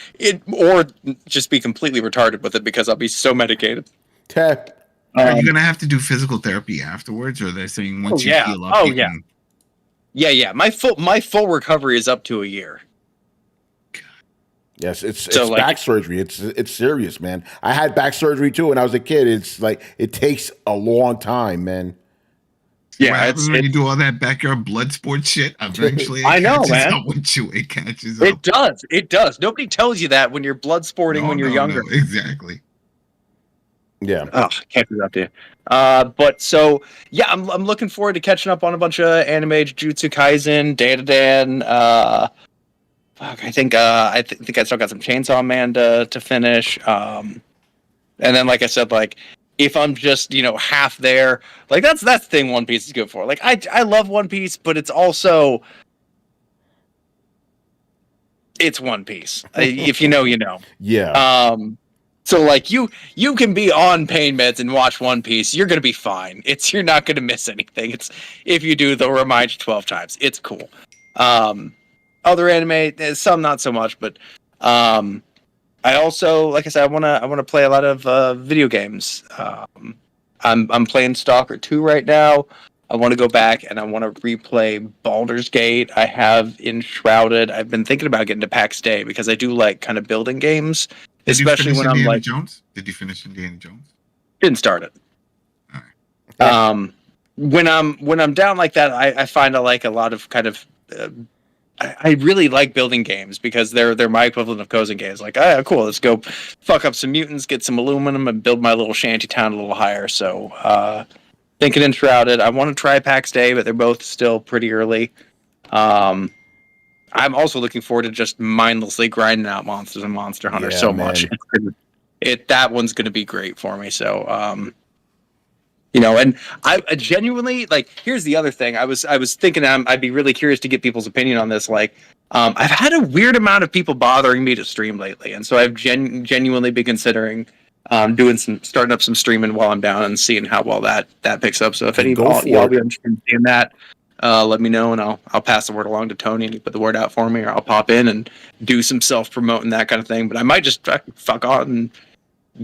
[SPEAKER 5] Or just be completely retarded with it because I'll be so medicated.
[SPEAKER 4] Are you gonna have to do physical therapy afterwards, or they're saying once you heal up?
[SPEAKER 5] Yeah. My full recovery is up to a year.
[SPEAKER 1] Yes, it's back surgery. It's serious, man. I had back surgery too when I was a kid. It's like it takes a long time, man.
[SPEAKER 4] Yeah, what happens when you do all that backyard blood sport shit? Eventually,
[SPEAKER 5] I know, man.
[SPEAKER 4] It catches up.
[SPEAKER 5] It does. Nobody tells you that when you're blood sporting when you're younger.
[SPEAKER 4] No, exactly.
[SPEAKER 5] Yeah. Oh, can't do that to you. But so yeah, I'm looking forward to catching up on a bunch of anime, Jujutsu Kaisen, Dan. I think I still got some Chainsaw Man to finish. And then, like I said, like if I'm just half there, like that's the thing One Piece is good for. Like I love One Piece, but it's also One Piece. If you know, you know.
[SPEAKER 1] Yeah.
[SPEAKER 5] So like you can be on pain meds and watch One Piece, you're gonna be fine. You're not gonna miss anything. If you do, they'll remind you 12 times. It's cool. Other anime, some not so much, but I also, like I said, I wanna play a lot of video games. I'm playing Stalker 2 right now. I want to go back and I want to replay Baldur's Gate. I have Enshrouded. I've been thinking about getting to PAX Day because I do like kind of building games, especially when I'm like.
[SPEAKER 4] Did you finish Indiana Jones?
[SPEAKER 5] Didn't start it.
[SPEAKER 4] All right.
[SPEAKER 5] When I'm down like that, I find I like a lot of kind of. I really like building games because they're my equivalent of cozy games. Like, cool, let's go fuck up some mutants, get some aluminum, and build my little shanty town a little higher. So, thinking Enshrouded. I want to try PAX Day, but they're both still pretty early. I'm also looking forward to just mindlessly grinding out monsters and Monster Hunter much. That one's going to be great for me. So, and I genuinely like. Here's the other thing. I was thinking I'd be really curious to get people's opinion on this. Like, I've had a weird amount of people bothering me to stream lately, and so I've genuinely been considering starting up some streaming while I'm down and seeing how well that picks up. So if any of y'all be interested in seeing that, let me know, and I'll pass the word along to Tony, and he put the word out for me, or I'll pop in and do some self-promoting, that kind of thing. But I might just fuck on and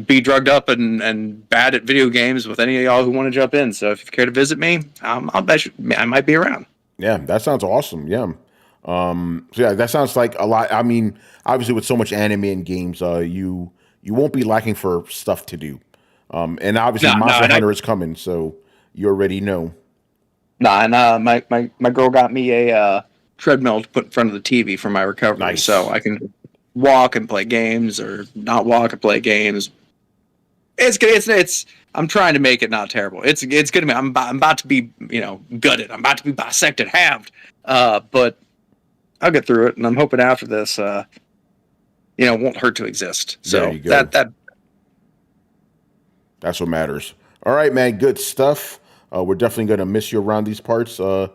[SPEAKER 5] be drugged up and bad at video games with any of y'all who want to jump in. So if you care to visit me, I'll bet I might be around.
[SPEAKER 1] Yeah, that sounds awesome. Yeah. So yeah, that sounds like a lot. I mean, obviously with so much anime and games, you won't be lacking for stuff to do. And obviously Monster Hunter is coming, so you already know.
[SPEAKER 5] Nah, and my girl got me a treadmill to put in front of the TV for my recovery,
[SPEAKER 1] Nice.
[SPEAKER 5] So I can walk and play games, or not walk and play games. It's I'm trying to make it not terrible. It's gonna be. I'm about to be gutted. I'm about to be bisected, halved. But I'll get through it, and I'm hoping after this, it won't hurt to exist. So
[SPEAKER 1] there you go. That's what matters. All right, man. Good stuff. We're definitely gonna miss you around these parts. But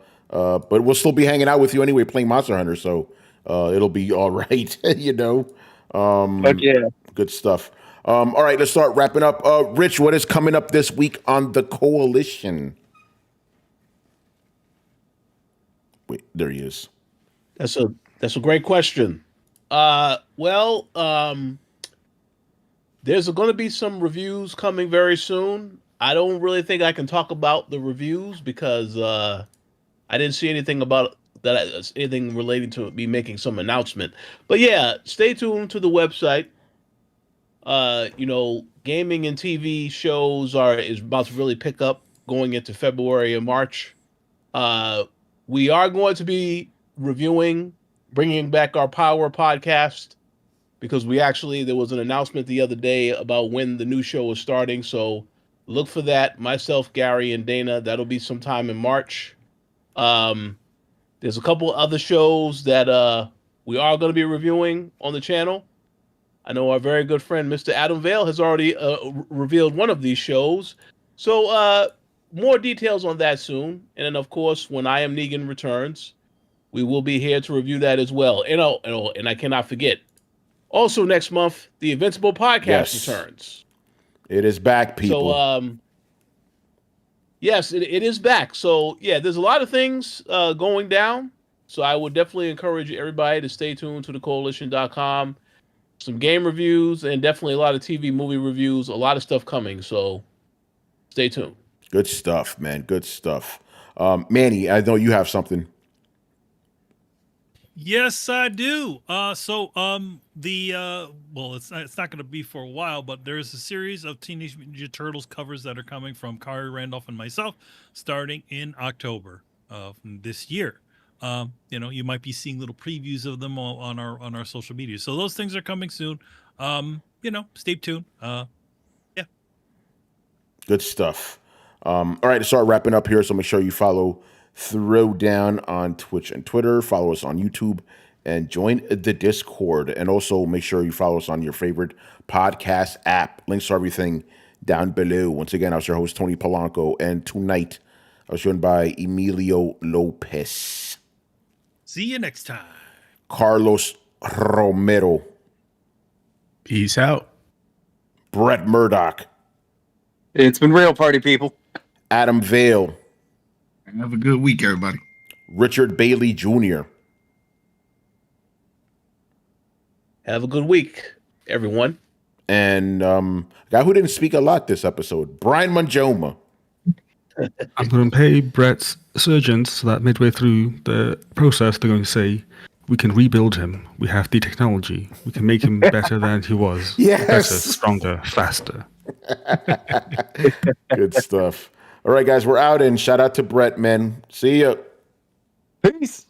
[SPEAKER 1] we'll still be hanging out with you anyway, playing Monster Hunter. So it'll be all right.
[SPEAKER 5] But yeah.
[SPEAKER 1] Good stuff. All right, let's start wrapping up. Rich, what is coming up this week on the Coalition? Wait, there he is.
[SPEAKER 6] That's a great question. There's going to be some reviews coming very soon. I don't really think I can talk about the reviews because I didn't see anything about that, anything relating to me making some announcement. But yeah, stay tuned to the website. Gaming and TV shows is about to really pick up going into February and March. We are going to be bringing back our Power podcast, because there was an announcement the other day about when the new show is starting. So look for that. Myself, Gary, and Dana. That'll be sometime in March. There's a couple other shows that we are going to be reviewing on the channel. I know our very good friend, Mr. Adam Vale, has already revealed one of these shows. So more details on that soon. And then, of course, when I Am Negan returns, we will be here to review that as well. And I cannot forget, also next month, the Invincible podcast returns.
[SPEAKER 1] It is back, people.
[SPEAKER 6] So, yes, it is back. So, yeah, there's a lot of things going down. So I would definitely encourage everybody to stay tuned to thecoalition.com. Some game reviews and definitely a lot of TV movie reviews, a lot of stuff coming. So stay tuned.
[SPEAKER 1] Good stuff, man. Good stuff. Manny, I know you have something.
[SPEAKER 2] Yes, I do. It's not going to be for a while, but there's a series of Teenage Mutant Ninja Turtles covers that are coming from Kari Randolph and myself, starting in October of this year. You might be seeing little previews of them on our social media. So those things are coming soon. Stay tuned. Yeah.
[SPEAKER 1] Good stuff. All right, to start wrapping up here, so make sure you follow Throwdown on Twitch and Twitter. Follow us on YouTube and join the Discord. And also make sure you follow us on your favorite podcast app. Links to everything down below. Once again, I was your host, Tony Polanco, and tonight I was joined by Emilio Lopez.
[SPEAKER 2] See you next time.
[SPEAKER 1] Carlos Romero.
[SPEAKER 3] Peace out.
[SPEAKER 1] Brett Murdoch.
[SPEAKER 5] It's been real, party people.
[SPEAKER 1] Adam Vale.
[SPEAKER 4] Have a good week, everybody.
[SPEAKER 1] Richard Bailey Jr.
[SPEAKER 6] Have a good week, everyone.
[SPEAKER 1] And guy who didn't speak a lot this episode, Brian Manjoma.
[SPEAKER 7] I'm going to pay Brett's surgeons so that midway through the process, they're going to say, we can rebuild him. We have the technology. We can make him better than he was.
[SPEAKER 1] Yes.
[SPEAKER 7] Better, stronger, faster.
[SPEAKER 1] Good stuff. All right, guys, we're out, and shout out to Brett, man. See ya.
[SPEAKER 5] Peace.